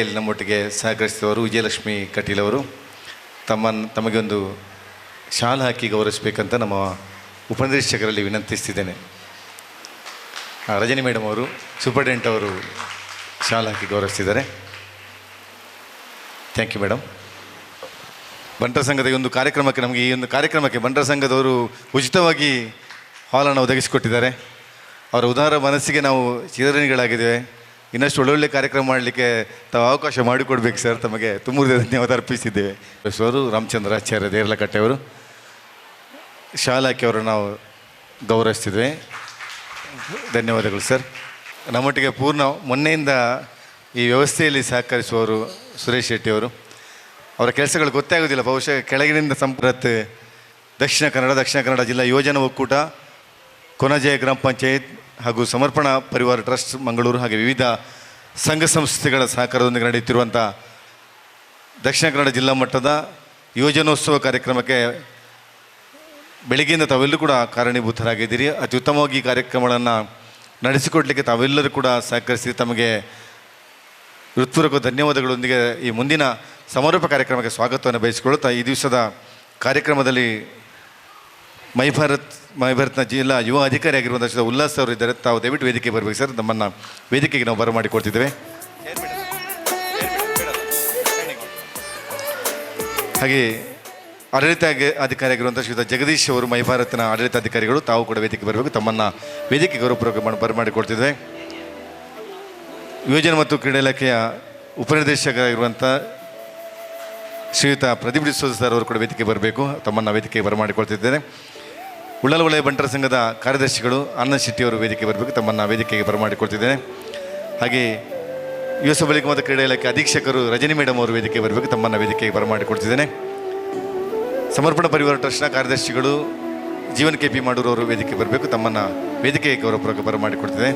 ವೇದಿಕೆಯಲ್ಲಿ ನಮ್ಮೊಟ್ಟಿಗೆ ಸಹಕರಿಸಿದವರು ವಿಜಯಲಕ್ಷ್ಮಿ ಕಟೀಲ್ ಅವರು ತಮಗೆ ಒಂದು ಶಾಲ್ ಹಾಕಿ ಗೌರವಿಸಬೇಕಂತ ನಮ್ಮ ಉಪನಿರೀಕ್ಷಕರಲ್ಲಿ ವಿನಂತಿಸ್ತಿದ್ದೇನೆ. ರಜನಿ ಮೇಡಮ್ ಅವರು ಸೂಪರ್ಡೆಂಟ್ ಅವರು ಶಾಲ್ ಹಾಕಿ ಗೌರವಿಸ್ತಿದ್ದಾರೆ. Thank you madam. ಬಂಟರ ಸಂಘದ ಈ ಒಂದು ಕಾರ್ಯಕ್ರಮಕ್ಕೆ ನಮಗೆ ಈ ಒಂದು ಕಾರ್ಯಕ್ರಮಕ್ಕೆ ಬಂಟರ ಸಂಘದವರು ಉಚಿತವಾಗಿ ಹಾಲನ್ನು ಒದಗಿಸಿಕೊಟ್ಟಿದ್ದಾರೆ. ಅವರ ಉದಾರ ಮನಸ್ಸಿಗೆ ನಾವು ಚಿರಋಣಿಗಳಾಗಿದ್ದೇವೆ. ಇನ್ನಷ್ಟು ಒಳ್ಳೊಳ್ಳೆ ಕಾರ್ಯಕ್ರಮ ಮಾಡಲಿಕ್ಕೆ ತಾವು ಅವಕಾಶ ಮಾಡಿಕೊಡ್ಬೇಕು ಸರ್. ತಮಗೆ ತುಂಬ ಧನ್ಯವಾದ ಅರ್ಪಿಸಿದ್ದೇವೆ. ಅವರು ರಾಮಚಂದ್ರಾಚಾರ್ಯ ದೇರ್ಲಕಟ್ಟೆಯವರು ಶಾಲ್ ಹಾಕಿ ಅವರು ನಾವು ಗೌರವಿಸ್ತಿದ್ವಿ. ಧನ್ಯವಾದಗಳು ಸರ್. ನಮ್ಮೊಟ್ಟಿಗೆ ಪೂರ್ಣ ಮೊನ್ನೆಯಿಂದ ಈ ವ್ಯವಸ್ಥೆಯಲ್ಲಿ ಸಹಕರಿಸುವವರು ಸುರೇಶ್ ಶೆಟ್ಟಿ ಅವರು. ಅವರ ಕೆಲಸಗಳು ಗೊತ್ತೇ ಆಗೋದಿಲ್ಲ. ಬಹುಶಃ ಕೆಳಗಿನಿಂದ ಸಂಪರ್ಕ ದಕ್ಷಿಣ ಕನ್ನಡ ಜಿಲ್ಲಾ ಯೋಜನಾ ಒಕ್ಕೂಟ, ಕೊನಜೆ ಗ್ರಾಮ ಪಂಚಾಯತ್ ಹಾಗೂ ಸಮರ್ಪಣಾ ಪರಿವಾರ ಟ್ರಸ್ಟ್ ಮಂಗಳೂರು ಹಾಗೆ ವಿವಿಧ ಸಂಘ ಸಂಸ್ಥೆಗಳ ಸಹಕಾರದೊಂದಿಗೆ ನಡೆಯುತ್ತಿರುವಂಥ ದಕ್ಷಿಣ ಕನ್ನಡ ಜಿಲ್ಲಾ ಮಟ್ಟದ ಯೋಜನೋತ್ಸವ ಕಾರ್ಯಕ್ರಮಕ್ಕೆ ಬೆಳಗ್ಗೆಯಿಂದ ತಾವೆಲ್ಲರೂ ಕೂಡ ಕಾರಣೀಭೂತರಾಗಿದ್ದೀರಿ. ಅತ್ಯುತ್ತಮವಾಗಿ ಈ ಕಾರ್ಯಕ್ರಮಗಳನ್ನು ನಡೆಸಿಕೊಡಲಿಕ್ಕೆ ತಾವೆಲ್ಲರೂ ಕೂಡ ಸಹಕರಿಸಿ ತಮಗೆ ಹೃತ್ಪೂರ್ವಕ ಧನ್ಯವಾದಗಳೊಂದಿಗೆ ಈ ಮುಂದಿನ ಸಮಾರೋಪ ಕಾರ್ಯಕ್ರಮಕ್ಕೆ ಸ್ವಾಗತವನ್ನು ಬಯಸಿಕೊಳ್ಳುತ್ತಾ ಈ ದಿವಸದ ಕಾರ್ಯಕ್ರಮದಲ್ಲಿ ಮೈಭಾರತ್ನ ಜಿಲ್ಲಾ ಯುವ ಅಧಿಕಾರಿ ಆಗಿರುವಂಥ ಉಲ್ಲಾಸ್ ಅವರು ಇದ್ದಾರೆ. ತಾವು ದಯವಿಟ್ಟು ವೇದಿಕೆ ಬರಬೇಕು ಸರ್. ನಮ್ಮನ್ನು ವೇದಿಕೆಗೆ ನಾವು ಬರಮಾಡಿಕೊಡ್ತಿದ್ದೇವೆ. ಹಾಗೆ ಆಡಳಿತ ಅಧಿಕಾರಿ ಆಗಿರುವಂಥ ಶ್ರೀಯುತ ಜಗದೀಶ್ ಅವರು ಮೈಭಾರತ್ನ ಆಡಳಿತಾಧಿಕಾರಿಗಳು ತಾವು ಕೂಡ ವೇದಿಕೆ ಬರಬೇಕು. ತಮ್ಮನ್ನು ವೇದಿಕೆ ಗೌರವಪೂರ್ವಕ ಬರಮಾಡಿಕೊಡ್ತಿದ್ದೇವೆ. ಯೋಜನೆ ಮತ್ತು ಕ್ರೀಡಾ ಇಲಾಖೆಯ ಉಪನಿರ್ದೇಶಕರಾಗಿರುವಂಥ ಶ್ರೀಯುತ ಪ್ರದೀಪ್ ಡಿಸೋಜ ಸರ್ ಅವರು ಕೂಡ ವೇದಿಕೆ ಬರಬೇಕು. ತಮ್ಮನ್ನು ವೇದಿಕೆಗೆ ಬರಮಾಡಿಕೊಳ್ತಿದ್ದೇನೆ. ಉಳ್ಳಾಲ ವಲಯ ಬಂಟರ ಸಂಘದ ಕಾರ್ಯದರ್ಶಿಗಳು ಆನಂದ್ ಶೆಟ್ಟಿ ಅವರು ವೇದಿಕೆ ಬರಬೇಕು. ತಮ್ಮನ್ನು ವೇದಿಕೆಗೆ ಬರಮಾಡಿಕೊಳ್ತಿದ್ದೇನೆ. ಹಾಗೆ ಯುವ ಸಬಲೀಕರಣ ಮತ್ತು ಕ್ರೀಡಾ ಇಲಾಖೆ ಅಧೀಕ್ಷಕರು ರಜನಿ ಮೇಡಮ್ ಅವರು ವೇದಿಕೆ ಬರಬೇಕು. ತಮ್ಮನ್ನು ವೇದಿಕೆಗೆ ಬರಮಾಡಿಕೊಳ್ತಿದ್ದೇನೆ. ಸಮರ್ಪಣಾ ಪರಿವಾರ ಟ್ರಸ್ಟ್ನ ಕಾರ್ಯದರ್ಶಿಗಳು ಜೀವನ್ KP ಮಾಡೂರು ಅವರು ವೇದಿಕೆ ಬರಬೇಕು. ತಮ್ಮನ್ನು ವೇದಿಕೆಗೆ ಗೌರವಪೂರ್ವಕ ಬರಮಾಡಿಕೊಡ್ತಿದೆ.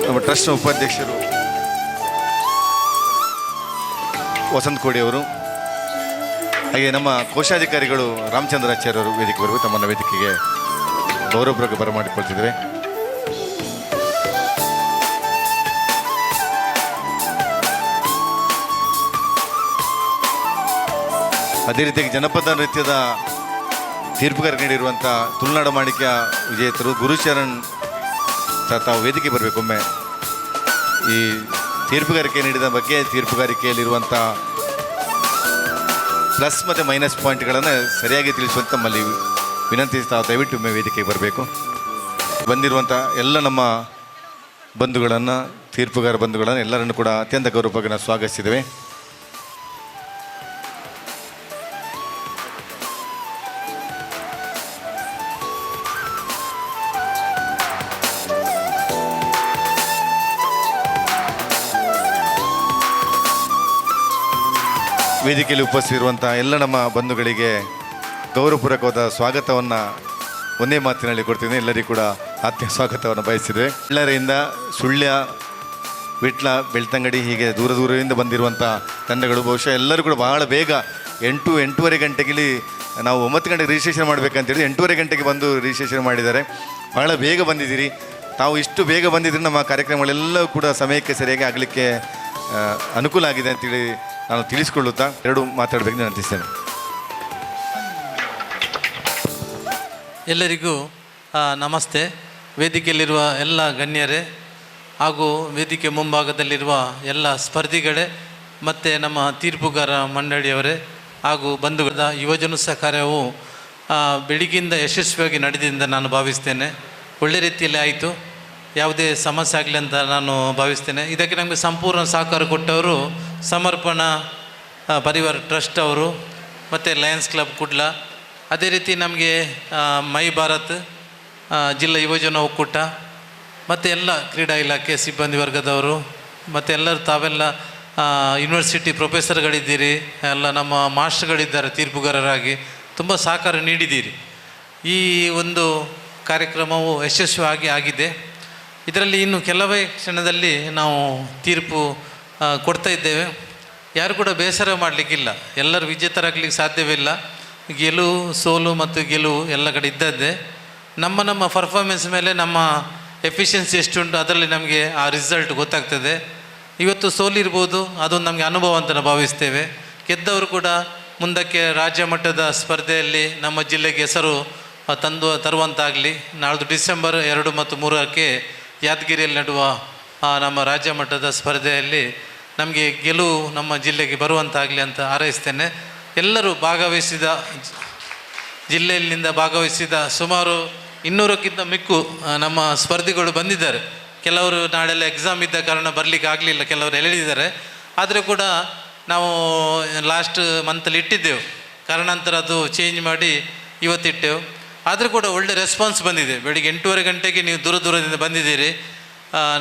ನಮ್ಮ ಟ್ರಸ್ಟ್ನ ಉಪಾಧ್ಯಕ್ಷರು ವಸಂತ್ ಕೋಡಿ ಅವರು ಹಾಗೆ ನಮ್ಮ ಕೋಶಾಧಿಕಾರಿಗಳು ರಾಮಚಂದ್ರಾಚಾರ್ಯ ಅವರು ವೇದಿಕೆ ಬರಬೇಕು. ತಮ್ಮನ್ನು ವೇದಿಕೆಗೆ ಗೌರವಪೂರ್ವಕ ಬರಮಾಡಿಕೊಳ್ತಿದ್ದೇವೆ. ಅದೇ ರೀತಿಯಾಗಿ ಜನಪದ ನೃತ್ಯದ ತೀರ್ಪುಗಾರ ನೀಡಿರುವಂಥ ತುಳುನಾಡ ಮಾಣಿಕ್ಯ ವಿಜೇತರು ಗುರುಚರಣ್ ತಾವು ವೇದಿಕೆ ಬರಬೇಕು. ಒಮ್ಮೆ ಈ ತೀರ್ಪುಗಾರಿಕೆ ನೀಡಿದ ಬಗ್ಗೆ ತೀರ್ಪುಗಾರಿಕೆಯಲ್ಲಿರುವಂಥ ಪ್ಲಸ್ ಮತ್ತು ಮೈನಸ್ ಪಾಯಿಂಟ್ಗಳನ್ನು ಸರಿಯಾಗಿ ತಿಳಿಸುವಂಥ ತಮ್ಮಲ್ಲಿ ವಿನಂತಿಸ್ತಾ ದಯವಿಟ್ಟು ಒಮ್ಮೆ ವೇದಿಕೆಗೆ ಬರಬೇಕು. ಬಂದಿರುವಂಥ ಎಲ್ಲ ನಮ್ಮ ಬಂಧುಗಳನ್ನು, ತೀರ್ಪುಗಾರ ಬಂಧುಗಳನ್ನು ಎಲ್ಲರನ್ನು ಕೂಡ ಅತ್ಯಂತ ಗೌರವವಾಗಿ ನಾವು ಸ್ವಾಗತಿಸಿದ್ದೇವೆ. ವೇದಿಕೆಯಲ್ಲಿ ಉಪಸ್ಥಿತಿರುವಂಥ ಎಲ್ಲ ನಮ್ಮ ಬಂಧುಗಳಿಗೆ ಗೌರವಪೂರ್ವಕವಾದ ಸ್ವಾಗತವನ್ನು ಒಂದೇ ಮಾತಿನಲ್ಲಿ ಕೊಡ್ತೀನಿ. ಎಲ್ಲರಿಗೂ ಕೂಡ ಆತ್ಮೀಯ ಸ್ವಾಗತವನ್ನು ಬಯಸಿದ್ದೇವೆ. ಎಲ್ಲರಿಂದ ಸುಳ್ಯ, ವಿಟ್ಲ, ಬೆಳ್ತಂಗಡಿ ಹೀಗೆ ದೂರದಿಂದ ಬಂದಿರುವಂಥ ತಂಡಗಳು ಬಹುಶಃ ಎಲ್ಲರೂ ಕೂಡ ಬಹಳ ಬೇಗ 8-8:30 ಗಂಟೆಗೆ ನಾವು 9 ಗಂಟೆಗೆ ರಿಜಿಸ್ಟ್ರೇಷನ್ ಮಾಡಬೇಕಂತೇಳಿ 8:30 ಗಂಟೆಗೆ ಬಂದು ರಿಜಿಸ್ಟ್ರೇಷನ್ ಮಾಡಿದ್ದಾರೆ. ಬಹಳ ಬೇಗ ಬಂದಿದ್ದೀರಿ. ತಾವು ಇಷ್ಟು ಬೇಗ ಬಂದಿದ್ರೆ ನಮ್ಮ ಕಾರ್ಯಕ್ರಮಗಳೆಲ್ಲವೂ ಕೂಡ ಸಮಯಕ್ಕೆ ಸರಿಯಾಗಿ ಆಗಲಿಕ್ಕೆ ಅನುಕೂಲ ಆಗಿದೆ ಅಂತೇಳಿ ನಾನು ತಿಳಿಸ್ಕೊಳ್ಳುತ್ತಾ ಎರಡು ಮಾತಾಡಬೇಕು ವಿನಂತಿಸ್ತೇನೆ. ಎಲ್ಲರಿಗೂ ನಮಸ್ತೆ. ವೇದಿಕೆಯಲ್ಲಿರುವ ಎಲ್ಲ ಗಣ್ಯರೇ ಹಾಗೂ ವೇದಿಕೆ ಮುಂಭಾಗದಲ್ಲಿರುವ ಎಲ್ಲ ಸ್ಪರ್ಧಿಗಳೇ ಮತ್ತು ನಮ್ಮ ತೀರ್ಪುಗಾರ ಮಂಡಳಿಯವರೇ ಹಾಗೂ ಬಂಧುಗಳ ಯುವಜನೋತ್ಸವ ಕಾರ್ಯವು ಬೆಳಗ್ಗಿಂದ ಯಶಸ್ವಿಯಾಗಿ ನಡೆದಿದೆ ನಾನು ಭಾವಿಸ್ತೇನೆ. ಒಳ್ಳೆ ರೀತಿಯಲ್ಲಿ ಆಯಿತು. ಯಾವುದೇ ಸಮಸ್ಯೆ ಆಗಲಿ ಅಂತ ನಾನು ಭಾವಿಸ್ತೇನೆ. ಇದಕ್ಕೆ ನಮಗೆ ಸಂಪೂರ್ಣ ಸಹಕಾರ ಕೊಟ್ಟವರು ಸಮರ್ಪಣಾ ಪರಿವಾರ ಟ್ರಸ್ಟ್ ಅವರು ಮತ್ತು ಲಯನ್ಸ್ ಕ್ಲಬ್ ಕುಡ್ಲ, ಅದೇ ರೀತಿ ನಮಗೆ ಮೈ ಭಾರತ್ ಜಿಲ್ಲಾ ಯುವಜನ ಒಕ್ಕೂಟ ಮತ್ತು ಎಲ್ಲ ಕ್ರೀಡಾ ಇಲಾಖೆ ಸಿಬ್ಬಂದಿ ವರ್ಗದವರು ಮತ್ತು ಎಲ್ಲರೂ ತಾವೆಲ್ಲ ಯೂನಿವರ್ಸಿಟಿ ಪ್ರೊಫೆಸರ್ಗಳಿದ್ದೀರಿ, ಎಲ್ಲ ನಮ್ಮ ಮಾಸ್ಟರ್ಗಳಿದ್ದಾರೆ ತೀರ್ಪುಗಾರರಾಗಿ ತುಂಬ ಸಹಕಾರ ನೀಡಿದ್ದೀರಿ. ಈ ಒಂದು ಕಾರ್ಯಕ್ರಮವು ಯಶಸ್ವಿಯಾಗಿ ಆಗಿದೆ. ಇದರಲ್ಲಿ ಇನ್ನು ಕೆಲವೇ ಕ್ಷಣದಲ್ಲಿ ನಾವು ತೀರ್ಪು ಕೊಡ್ತಾ ಇದ್ದೇವೆ. ಯಾರು ಕೂಡ ಬೇಸರ ಮಾಡಲಿಕ್ಕಿಲ್ಲ, ಎಲ್ಲರೂ ವಿಜೇತರಾಗಲಿಕ್ಕೆ ಸಾಧ್ಯವಿಲ್ಲ. ಗೆಲುವು ಸೋಲು ಮತ್ತು ಗೆಲುವು ಎಲ್ಲ ಕಡೆ ಇದ್ದದ್ದೇ. ನಮ್ಮ ಪರ್ಫಾರ್ಮೆನ್ಸ್ ಮೇಲೆ ನಮ್ಮ ಎಫಿಷಿಯನ್ಸಿ ಎಷ್ಟುಂಟು ಅದರಲ್ಲಿ ನಮಗೆ ಆ ರಿಸಲ್ಟ್ ಗೊತ್ತಾಗ್ತದೆ. ಇವತ್ತು ಸೋಲಿರ್ಬೋದು, ಅದೊಂದು ನಮಗೆ ಅನುಭವ ಅಂತ ನಾವು ಭಾವಿಸ್ತೇವೆ. ಗೆದ್ದವರು ಕೂಡ ಮುಂದಕ್ಕೆ ರಾಜ್ಯ ಮಟ್ಟದ ಸ್ಪರ್ಧೆಯಲ್ಲಿ ನಮ್ಮ ಜಿಲ್ಲೆಗೆ ಹೆಸರು ತರುವಂತಾಗಲಿ. ನಾಳ್ದು ಡಿಸೆಂಬರ್ 2 ಮತ್ತು 3 ಯಾದಗಿರಿಯಲ್ಲಿ ನಡೆಯುವ ನಮ್ಮ ರಾಜ್ಯ ಮಟ್ಟದ ಸ್ಪರ್ಧೆಯಲ್ಲಿ ನಮಗೆ ಗೆಲುವು ನಮ್ಮ ಜಿಲ್ಲೆಗೆ ಬರುವಂತಾಗಲಿ ಅಂತ ಹಾರೈಸ್ತೇನೆ. ಎಲ್ಲರೂ ಭಾಗವಹಿಸಿದ ಜಿಲ್ಲೆಯಲ್ಲಿಂದ ಭಾಗವಹಿಸಿದ ಸುಮಾರು 200ಕ್ಕಿಂತ ಮಿಕ್ಕು ನಮ್ಮ ಸ್ಪರ್ಧಿಗಳು ಬಂದಿದ್ದಾರೆ. ಕೆಲವರು ನಾಳೆಲ್ಲ ಎಕ್ಸಾಮ್ ಇದ್ದ ಕಾರಣ ಬರಲಿಕ್ಕೆ ಆಗಲಿಲ್ಲ, ಕೆಲವರು ಎಳೆದಿದ್ದಾರೆ. ಆದರೆ ಕೂಡ ನಾವು ಲಾಸ್ಟ್ ಮಂತಲ್ಲಿ ಇಟ್ಟಿದ್ದೆವು, ಕಾರಣಾಂತರ ಅದು ಚೇಂಜ್ ಮಾಡಿ ಇವತ್ತಿಟ್ಟೆವು. ಆದರೂ ಕೂಡ ಒಳ್ಳೆ ರೆಸ್ಪಾನ್ಸ್ ಬಂದಿದೆ. ಬೆಳಿಗ್ಗೆ 8:30 ಗಂಟೆಗೆ ನೀವು ದೂರದಿಂದ ಬಂದಿದ್ದೀರಿ.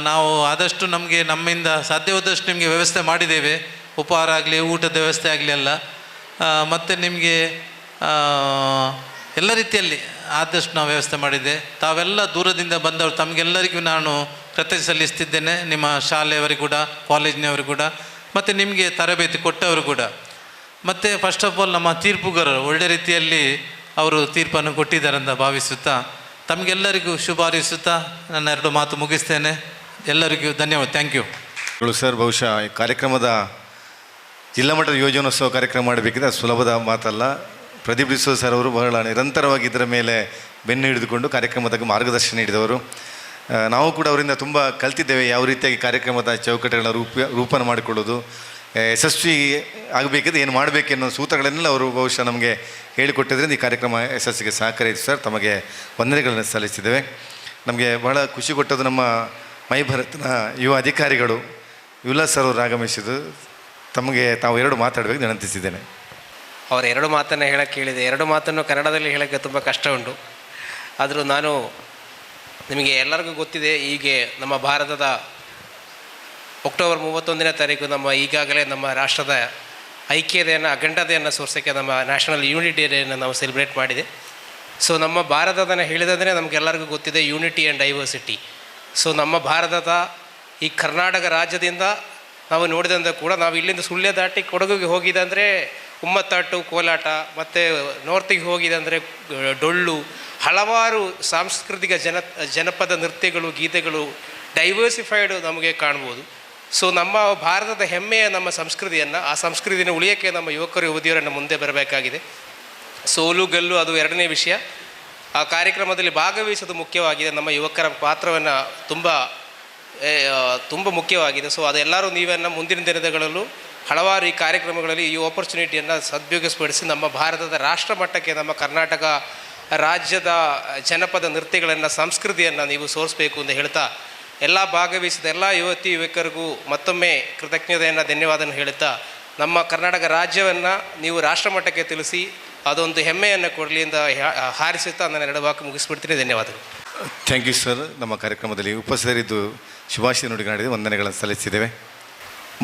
ನಾವು ಆದಷ್ಟು ನಮ್ಮಿಂದ ಸಾಧ್ಯವಾದಷ್ಟು ನಿಮಗೆ ವ್ಯವಸ್ಥೆ ಮಾಡಿದ್ದೇವೆ. ಉಪಹಾರ ಆಗಲಿ, ಊಟದ ವ್ಯವಸ್ಥೆ ಆಗಲಿ ಎಲ್ಲ. ಮತ್ತು ನಿಮಗೆ ಎಲ್ಲ ರೀತಿಯಲ್ಲಿ ಆದಷ್ಟು ನಾವು ವ್ಯವಸ್ಥೆ ಮಾಡಿದ್ದೆ. ತಾವೆಲ್ಲ ದೂರದಿಂದ ಬಂದವರು ತಮಗೆಲ್ಲರಿಗೂ ನಾನು ಕೃತಜ್ಞತೆ ಸಲ್ಲಿಸ್ತಿದ್ದೇನೆ. ನಿಮ್ಮ ಶಾಲೆಯವರಿಗೂ ಕೂಡ, ಕಾಲೇಜಿನವರು ಕೂಡ, ಮತ್ತು ನಿಮಗೆ ತರಬೇತಿ ಕೊಟ್ಟವರು ಕೂಡ. ಮತ್ತು ಫಸ್ಟ್ ಆಫ್ ಆಲ್ ನಮ್ಮ ತೀರ್ಪುಗಾರರು ಒಳ್ಳೆ ರೀತಿಯಲ್ಲಿ ಅವರು ತೀರ್ಪನ್ನು ಕೊಟ್ಟಿದ್ದಾರೆ ಅಂತ ಭಾವಿಸುತ್ತಾ ತಮಗೆಲ್ಲರಿಗೂ ಶುಭ ಹಾರೈಸುತ್ತಾ ನನ್ನ 2 ಮಾತು ಮುಗಿಸ್ತೇನೆ. ಎಲ್ಲರಿಗೂ ಧನ್ಯವಾದ. Thank you sir. ಬಹುಶಃ ಈ ಕಾರ್ಯಕ್ರಮದ ಜಿಲ್ಲಾ ಮಟ್ಟದ ಯೋಜನೋತ್ಸವ ಕಾರ್ಯಕ್ರಮ ಮಾಡಬೇಕಿದ್ರೆ ಅದು ಸುಲಭದ ಮಾತಲ್ಲ. ಪ್ರದೀಪ್ ಡಿಸೋ ಸರ್ ಅವರು ಬಹಳ ನಿರಂತರವಾಗಿ ಇದರ ಮೇಲೆ ಬೆನ್ನು ಹಿಡಿದುಕೊಂಡು ಕಾರ್ಯಕ್ರಮದ ಮಾರ್ಗದರ್ಶನ ನೀಡಿದವರು. ನಾವು ಕೂಡ ಅವರಿಂದ ತುಂಬ ಕಲ್ತಿದ್ದೇವೆ, ಯಾವ ರೀತಿಯಾಗಿ ಕಾರ್ಯಕ್ರಮದ ಚೌಕಟ್ಟುಗಳನ್ನ ರೂಪನ ಮಾಡಿಕೊಳ್ಳೋದು, ಯಶಸ್ವಿ ಆಗಬೇಕಿದ್ರೆ ಏನು ಮಾಡಬೇಕೆನ್ನೋ ಸೂತ್ರಗಳನ್ನೆಲ್ಲ ಅವರು ಬಹುಶಃ ನಮಗೆ ಹೇಳಿಕೊಟ್ಟಿದ್ದರಿಂದ ಈ ಕಾರ್ಯಕ್ರಮ ಯಶಸ್ಸಿಗೆ ಸಹಕರಿಸಿತು ಸರ್. ತಮಗೆ ವಂದನೆಗಳನ್ನು ಸಲ್ಲಿಸಿದ್ದೇವೆ. ನಮಗೆ ಬಹಳ ಖುಷಿ ಕೊಟ್ಟದ್ದು ನಮ್ಮ ಮೈ ಭಾರತ್ನ ಯುವ ಅಧಿಕಾರಿಗಳು ವಿಲಾಸ್ ಸರ್ ಅವರು ಆಗಮಿಸಿದ್ದು. ತಮಗೆ ತಾವು 2 ಮಾತಾಡಬೇಕು ವಿನಂತಿಸಿದ್ದೇನೆ. ಅವರು 2 ಮಾತನ್ನು ಹೇಳೋಕ್ಕೆ ಹೇಳಿದೆ. 2 ಮಾತನ್ನು ಕನ್ನಡದಲ್ಲಿ ಹೇಳೋಕ್ಕೆ ತುಂಬ ಕಷ್ಟ ಉಂಟು. ಆದರೂ ನಾನು ನಿಮಗೆ ಎಲ್ಲರಿಗೂ ಗೊತ್ತಿದೆ, ಹೀಗೆ ನಮ್ಮ ಭಾರತದ ಅಕ್ಟೋಬರ್ 31ನೇ ತಾರೀಕು ಈಗಾಗಲೇ ನಮ್ಮ ರಾಷ್ಟ್ರದ ಐಕ್ಯತೆಯನ್ನು, ಅಖಂಡತೆಯನ್ನು ತೋರಿಸೋಕ್ಕೆ ನಮ್ಮ ನ್ಯಾಷನಲ್ ಯೂನಿಟಿ ಡೇಯನ್ನು ನಾವು ಸೆಲೆಬ್ರೇಟ್ ಮಾಡಿದೆ. ಸೊ ನಮ್ಮ ಭಾರತದನ್ನು ಹೇಳಿದಂದರೆ ನಮಗೆಲ್ಲರಿಗೂ ಗೊತ್ತಿದೆ ಯೂನಿಟಿ ಆ್ಯಂಡ್ ಡೈವರ್ಸಿಟಿ. ಸೊ ನಮ್ಮ ಭಾರತದ ಈ ಕರ್ನಾಟಕ ರಾಜ್ಯದಿಂದ ನಾವು ನೋಡಿದಂತೆ ಕೂಡ ನಾವು ಇಲ್ಲಿಂದ ಸುಳ್ಯ ದಾಟಿ ಕೊಡಗಿಗೆ ಹೋಗಿದೆ ಅಂದರೆ ಉಮ್ಮತ್ತಾಟು, ಕೋಲಾಟ, ಮತ್ತು ನಾರ್ತಿಗೆ ಹೋಗಿದೆ ಅಂದರೆ ಡೊಳ್ಳು, ಹಲವಾರು ಸಾಂಸ್ಕೃತಿಕ ಜನಪದ ನೃತ್ಯಗಳು, ಗೀತೆಗಳು ಡೈವರ್ಸಿಫೈಡ್ ನಮಗೆ ಕಾಣ್ಬೋದು. ಸೊ ನಮ್ಮ ಭಾರತದ ಹೆಮ್ಮೆಯ ನಮ್ಮ ಸಂಸ್ಕೃತಿಯನ್ನು, ಆ ಸಂಸ್ಕೃತಿಯನ್ನು ಉಳಿಯೋಕ್ಕೆ ನಮ್ಮ ಯುವಕರು ಯುವತಿಯರನ್ನು ಮುಂದೆ ಬರಬೇಕಾಗಿದೆ. ಸೋಲು ಗೆಲ್ಲು ಅದು 2ನೇ ವಿಷಯ. ಆ ಕಾರ್ಯಕ್ರಮದಲ್ಲಿ ಭಾಗವಹಿಸೋದು ಮುಖ್ಯವಾಗಿದೆ. ನಮ್ಮ ಯುವಕರ ಪಾತ್ರವನ್ನು ತುಂಬ ಮುಖ್ಯವಾಗಿದೆ. ಸೊ ಅದೆಲ್ಲರೂ ನೀವನ್ನು ಮುಂದಿನ ದಿನಗಳಲ್ಲೂ ಹಲವಾರು ಈ ಕಾರ್ಯಕ್ರಮಗಳಲ್ಲಿ ಈ ಆಪರ್ಚುನಿಟಿಯನ್ನು ಸದುಪಯೋಗಪಡಿಸಿ ನಮ್ಮ ಭಾರತದ ರಾಷ್ಟ್ರ ಮಟ್ಟಕ್ಕೆ ನಮ್ಮ ಕರ್ನಾಟಕ ರಾಜ್ಯದ ಜನಪದ ನೃತ್ಯಗಳನ್ನು, ಸಂಸ್ಕೃತಿಯನ್ನು ನೀವು ಸೋರಿಸಬೇಕು ಅಂತ ಹೇಳ್ತಾ ಎಲ್ಲ ಭಾಗವಹಿಸಿದ ಎಲ್ಲ ಯುವಕರಿಗೂ ಮತ್ತೊಮ್ಮೆ ಕೃತಜ್ಞತೆಯನ್ನು, ಧನ್ಯವಾದವನ್ನು ಹೇಳುತ್ತಾ ನಮ್ಮ ಕರ್ನಾಟಕ ರಾಜ್ಯವನ್ನು ನೀವು ರಾಷ್ಟ್ರ ಮಟ್ಟಕ್ಕೆ ತಿಳಿಸಿ ಅದೊಂದು ಹೆಮ್ಮೆಯನ್ನು ಕೊಡಲಿ ಅಂತ ಹಾರಿಸುತ್ತಾ ನನ್ನ 2 ವಾಕ್ಯ ಮುಗಿಸ್ಬಿಡ್ತೀನಿ. ಧನ್ಯವಾದಗಳು. Thank you sir. ನಮ್ಮ ಕಾರ್ಯಕ್ರಮದಲ್ಲಿ ಉಪಸ್ಥಿತರಿದ್ದು ಶುಭಾಶಯ ನುಡಿಗಳಿದೆ, ವಂದನೆಗಳನ್ನು ಸಲ್ಲಿಸಿದ್ದೇವೆ.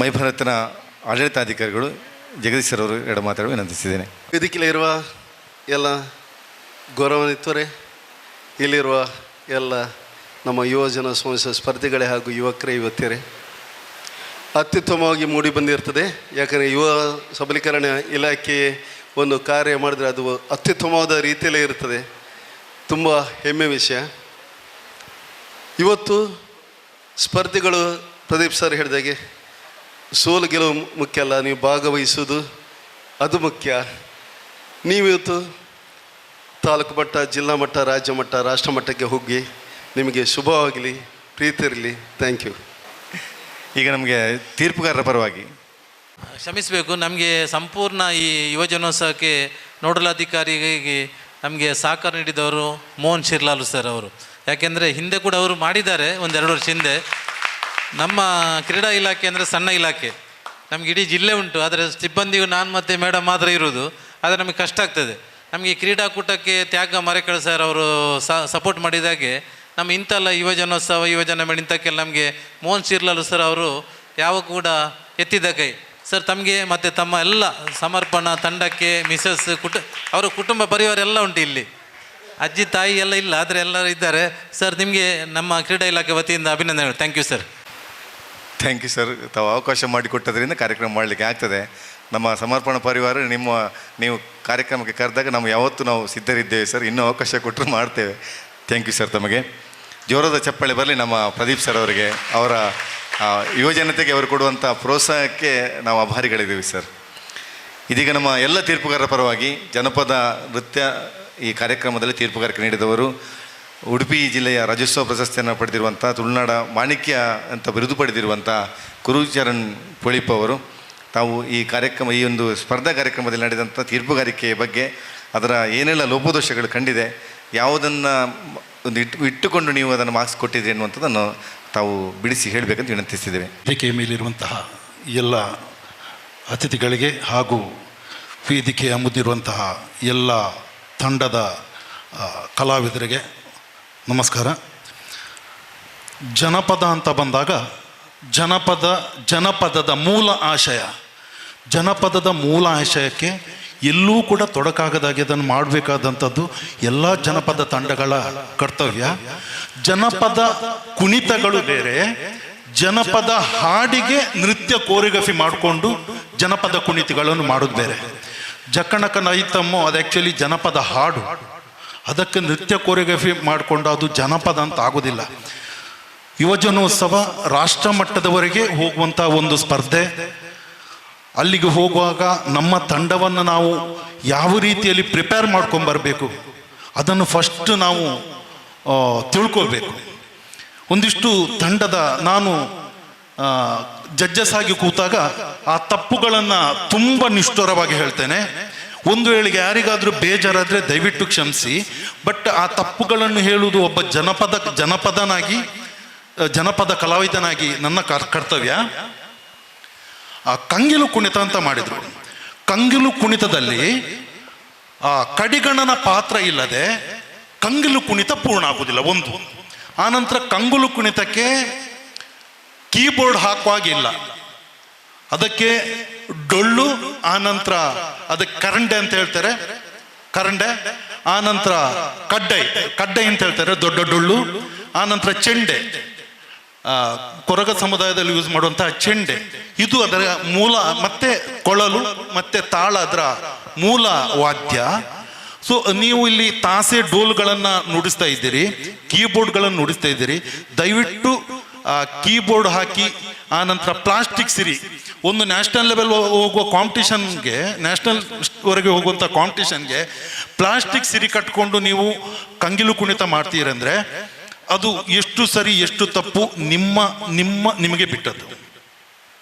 ಮೈ ಭಾರತ್ನ ಆಡಳಿತಾಧಿಕಾರಿಗಳು ಜಗದೀಶ್ ಸರ್ ಅವರು 2 ಮಾತಾಡಲು ವಿನಂತಿಸಿದ್ದೇನೆ. ವೇದಿಕೆಯಲ್ಲಿರುವ ಎಲ್ಲ ಗೌರವಾನ್ವಿತರೇ, ಇಲ್ಲಿರುವ ಎಲ್ಲ ನಮ್ಮ ಯುವಜನ ಸಂಸ್ಥೆ ಸ್ಪರ್ಧಿಗಳೇ ಹಾಗೂ ಯುವಕರೇ, ಯುವತಿಯರೇ, ಅತ್ಯುತ್ತಮವಾಗಿ ಮೂಡಿ ಬಂದಿರ್ತದೆ. ಯಾಕಂದರೆ ಯುವ ಸಬಲೀಕರಣ ಇಲಾಖೆ ಒಂದು ಕಾರ್ಯ ಮಾಡಿದರೆ ಅದು ಅತ್ಯುತ್ತಮವಾದ ರೀತಿಯಲ್ಲೇ ಇರ್ತದೆ. ತುಂಬ ಹೆಮ್ಮೆ ವಿಷಯ. ಇವತ್ತು ಸ್ಪರ್ಧಿಗಳು ಪ್ರದೀಪ್ ಸರ್ ಹೇಳಿದಾಗೆ ಸೋಲು ಗೆಲುವು ಮುಖ್ಯ ಅಲ್ಲ, ನೀವು ಭಾಗವಹಿಸೋದು ಅದು ಮುಖ್ಯ. ನೀವಿವತ್ತು ತಾಲೂಕು ಮಟ್ಟ, ಜಿಲ್ಲಾ ಮಟ್ಟ, ರಾಜ್ಯ ಮಟ್ಟ, ರಾಷ್ಟ್ರ ಮಟ್ಟಕ್ಕೆ ಹೋಗಿ ನಿಮಗೆ ಶುಭವಾಗಲಿ, ಪ್ರೀತಿ ಇರಲಿ. Thank you. ಈಗ ನಮಗೆ ತೀರ್ಪುಗಾರರ ಪರವಾಗಿ ಕ್ಷಮಿಸಬೇಕು. ನಮಗೆ ಸಂಪೂರ್ಣ ಈ ಯುವಜನೋತ್ಸವಕ್ಕೆ ನೋಡಲ್ ಅಧಿಕಾರಿಗೆ ನಮಗೆ ಸಹಕಾರ ನೀಡಿದವರು ಮೋಹನ್ ಶಿರ್ಲಾಲು ಸರ್ ಅವರು. ಯಾಕೆಂದರೆ ಹಿಂದೆ ಕೂಡ ಅವರು ಮಾಡಿದ್ದಾರೆ, 1-2 ವರ್ಷ ಹಿಂದೆ. ನಮ್ಮ ಕ್ರೀಡಾ ಇಲಾಖೆ ಅಂದರೆ ಸಣ್ಣ ಇಲಾಖೆ, ನಮಗೆ ಇಡೀ ಜಿಲ್ಲೆ ಉಂಟು, ಆದರೆ ಸಿಬ್ಬಂದಿಗೂ ನಾನು ಮತ್ತು ಮೇಡಮ್ ಮಾತ್ರ ಇರೋದು. ಆದರೆ ನಮಗೆ ಕಷ್ಟ ಆಗ್ತದೆ. ನಮಗೆ ಕ್ರೀಡಾಕೂಟಕ್ಕೆ ತ್ಯಾಗ ಮರೇಕಳ ಸರ್ ಅವರು ಸಪೋರ್ಟ್ ಮಾಡಿದಾಗೆ ನಮ್ಮ ಇಂಥಲ್ಲ ಯುವಜನೋತ್ಸವ, ಯುವಜನ ಮೇಳ ಇಂಥಕ್ಕೆಲ್ಲ ನಮಗೆ ಮೋಹನ್ ಶಿರ್ಲಾಲು ಸರ್ ಅವರು ಯಾವಾಗ ಕೂಡ ಎತ್ತಿದ ಕೈ. ಸರ್ ತಮಗೆ ಮತ್ತು ತಮ್ಮ ಎಲ್ಲ ಸಮರ್ಪಣಾ ತಂಡಕ್ಕೆ, ಮಿಸಸ್ ಅವರ ಕುಟುಂಬ ಪರಿವಾರ ಎಲ್ಲ ಉಂಟು ಇಲ್ಲಿ. ಅಜ್ಜಿ ತಾಯಿ ಎಲ್ಲ ಇಲ್ಲ, ಆದರೆ ಎಲ್ಲರೂ ಇದ್ದಾರೆ. ಸರ್ ನಿಮಗೆ ನಮ್ಮ ಕ್ರೀಡಾ ಇಲಾಖೆ ವತಿಯಿಂದ ಅಭಿನಂದನೆಗಳು. Thank you sir. Thank you sir. ತಾವು ಅವಕಾಶ ಮಾಡಿಕೊಟ್ಟದ್ರಿಂದ ಕಾರ್ಯಕ್ರಮ ಮಾಡಲಿಕ್ಕೆ ಆಗ್ತದೆ. ನಮ್ಮ ಸಮರ್ಪಣಾ ಪರಿವಾರ ನೀವು ಕಾರ್ಯಕ್ರಮಕ್ಕೆ ಕರೆದಾಗ ಯಾವತ್ತೂ ನಾವು ಸಿದ್ಧರಿದ್ದೇವೆ ಸರ್. ಇನ್ನೂ ಅವಕಾಶ ಕೊಟ್ಟರು ಮಾಡ್ತೇವೆ. Thank you sir. ತಮಗೆ ಜೋರಾದ ಚಪ್ಪಾಳೆ ಬರಲಿ ನಮ್ಮ ಪ್ರದೀಪ್ ಸರ್ ಅವರಿಗೆ. ಅವರ ಯುವಜನತೆಗೆ ಅವರು ಕೊಡುವಂಥ ಪ್ರೋತ್ಸಾಹಕ್ಕೆ ನಾವು ಆಭಾರಿಗಳಿದ್ದೀವಿ ಸರ್. ಇದೀಗ ನಮ್ಮ ಎಲ್ಲ ತೀರ್ಪುಗಾರರ ಪರವಾಗಿ ಜನಪದ ನೃತ್ಯ ಈ ಕಾರ್ಯಕ್ರಮದಲ್ಲಿ ತೀರ್ಪುಗಾರಿಕೆ ನೀಡಿದವರು ಉಡುಪಿ ಜಿಲ್ಲೆಯ ರಾಜ್ಯೋತ್ಸವ ಪ್ರಶಸ್ತಿಯನ್ನು ಪಡೆದಿರುವಂಥ ತುಳುನಾಡ ಮಾಣಿಕ್ಯ ಅಂತ ಬಿರುದು ಪಡೆದಿರುವಂಥ ಗುರುಚರಣ್ ಪೊಳಿಪ್ ಅವರು ತಾವು ಈ ಒಂದು ಸ್ಪರ್ಧಾ ಕಾರ್ಯಕ್ರಮದಲ್ಲಿ ನಡೆದಂಥ ತೀರ್ಪುಗಾರಿಕೆಯ ಬಗ್ಗೆ ಅದರ ಏನೆಲ್ಲ ಲೋಪದೋಷಗಳು ಕಂಡಿದೆ, ಯಾವುದನ್ನು ಒಂದು ಇಟ್ಟುಕೊಂಡು ನೀವು ಅದನ್ನು ಮಾರ್ಕ್ಸ್ ಕೊಟ್ಟಿದ್ದೀರಿ ಅನ್ನುವಂಥದ್ದನ್ನು ತಾವು ಬಿಡಿಸಿ ಹೇಳಬೇಕಂತ ವಿನಂತಿಸಿದ್ದೇವೆ. ವೇದಿಕೆಯ ಮೇಲಿರುವಂತಹ ಎಲ್ಲ ಅತಿಥಿಗಳಿಗೆ ಹಾಗೂ ವೇದಿಕೆಯ ಮುಂದಿರುವಂತಹ ಎಲ್ಲ ತಂಡದ ಕಲಾವಿದರಿಗೆ ನಮಸ್ಕಾರ. ಜನಪದ ಅಂತ ಬಂದಾಗ ಜನಪದದ ಮೂಲ ಆಶಯಕ್ಕೆ ಎಲ್ಲೂ ಕೂಡ ತೊಡಕಾಗದಾಗಿ ಅದನ್ನು ಮಾಡಬೇಕಾದಂಥದ್ದು ಎಲ್ಲ ಜನಪದ ತಂಡಗಳ ಕರ್ತವ್ಯ. ಜನಪದ ಕುಣಿತಗಳು ಬೇರೆ, ಜನಪದ ಹಾಡಿಗೆ ನೃತ್ಯ ಕೋರಿಯೋಗ್ರಫಿ ಮಾಡಿಕೊಂಡು ಜನಪದ ಕುಣಿತಗಳನ್ನು ಮಾಡೋದು ಬೇರೆ. ಜಕ್ಕಣಕ ನೈತಮ್ಮು ಅದು ಆ್ಯಕ್ಚುಲಿ ಜನಪದ ಹಾಡು, ಅದಕ್ಕೆ ನೃತ್ಯ ಕೋರಿಯೋಗ್ರಫಿ ಮಾಡಿಕೊಂಡು ಅದು ಜನಪದ ಅಂತ ಆಗೋದಿಲ್ಲ. ಯುವಜನೋತ್ಸವ ರಾಷ್ಟ್ರ ಮಟ್ಟದವರೆಗೆ ಹೋಗುವಂಥ ಒಂದು ಸ್ಪರ್ಧೆ. ಅಲ್ಲಿಗೆ ಹೋಗುವಾಗ ನಮ್ಮ ತಂಡವನ್ನು ನಾವು ಯಾವ ರೀತಿಯಲ್ಲಿ ಪ್ರಿಪೇರ್ ಮಾಡ್ಕೊಂಬರ್ಬೇಕು ಅದನ್ನು ಫಸ್ಟ್ ನಾವು ತಿಳ್ಕೊಳ್ಬೇಕು. ಒಂದಿಷ್ಟು ತಂಡದ ನಾನು ಜಡ್ಜಸ್ ಆಗಿ ಕೂತಾಗ ಆ ತಪ್ಪುಗಳನ್ನು ತುಂಬ ನಿಷ್ಠುರವಾಗಿ ಹೇಳ್ತೇನೆ. ಒಂದು ವೇಳೆ ಯಾರಿಗಾದರೂ ಬೇಜಾರಾದರೆ ದಯವಿಟ್ಟು ಕ್ಷಮಿಸಿ. ಬಟ್ ಆ ತಪ್ಪುಗಳನ್ನು ಹೇಳುವುದು ಒಬ್ಬ ಜನಪದ ಕಲಾವಿದನಾಗಿ ನನ್ನ ಕರ್ತವ್ಯ. ಆ ಕಂಗಿಲು ಕುಣಿತ ಅಂತ ಮಾಡಿದರು. ಕಂಗಿಲು ಕುಣಿತದಲ್ಲಿ ಆ ಕಡಿಗಣನ ಪಾತ್ರ ಇಲ್ಲದೆ ಕಂಗಿಲು ಕುಣಿತ ಪೂರ್ಣ ಆಗುವುದಿಲ್ಲ ಒಂದು. ಆನಂತರ ಕಂಗುಲು ಕುಣಿತಕ್ಕೆ ಕೀಬೋರ್ಡ್ ಹಾಕುವಾಗಿಲ್ಲ, ಅದಕ್ಕೆ ಡೊಳ್ಳು, ಆನಂತರ ಅದಕ್ಕೆ ಕರಂಡೆ ಅಂತ ಹೇಳ್ತಾರೆ, ಕರಂಡೆ, ಆನಂತರ ಕಡ್ಡೈ ಅಂತ ಹೇಳ್ತಾರೆ, ದೊಡ್ಡ ಡೊಳ್ಳು, ಆನಂತರ ಚೆಂಡೆ, ಕೊರಗ ಸಮುದಾಯದಲ್ಲಿ ಯೂಸ್ ಮಾಡುವಂತಹ ಚೆಂಡೆ, ಇದು ಅದರ ಮೂಲ, ಮತ್ತೆ ಕೊಳಲು ಮತ್ತೆ ತಾಳ ಅದರ ಮೂಲ ವಾದ್ಯ. ಸೊ ನೀವು ಇಲ್ಲಿ ತಾಸೆ ಡೋಲ್ಗಳನ್ನು ನುಡಿಸ್ತಾ ಇದ್ದೀರಿ, ಕೀಬೋರ್ಡ್ಗಳನ್ನು ನುಡಿಸ್ತಾ ಇದ್ದೀರಿ. ದಯವಿಟ್ಟು ಕೀಬೋರ್ಡ್ ಹಾಕಿ ಆನಂತರ ಪ್ಲಾಸ್ಟಿಕ್ ಸಿರಿ, ಒಂದು ನ್ಯಾಷನಲ್ ಲೆವೆಲ್ ಹೋಗುವ ಕಾಂಪಿಟಿಷನ್ಗೆ, ನ್ಯಾಷನಲ್ವರೆಗೆ ಹೋಗುವಂಥ ಕಾಂಪಿಟಿಷನ್ಗೆ ಪ್ಲಾಸ್ಟಿಕ್ ಸಿರಿ ಕಟ್ಕೊಂಡು ನೀವು ಕಂಗಿಲು ಕುಣಿತ ಮಾಡ್ತೀರಂದ್ರೆ ಅದು ಎಷ್ಟು ಸರಿ ಎಷ್ಟು ತಪ್ಪು ನಿಮಗೆ ಬಿಟ್ಟದ್ದು.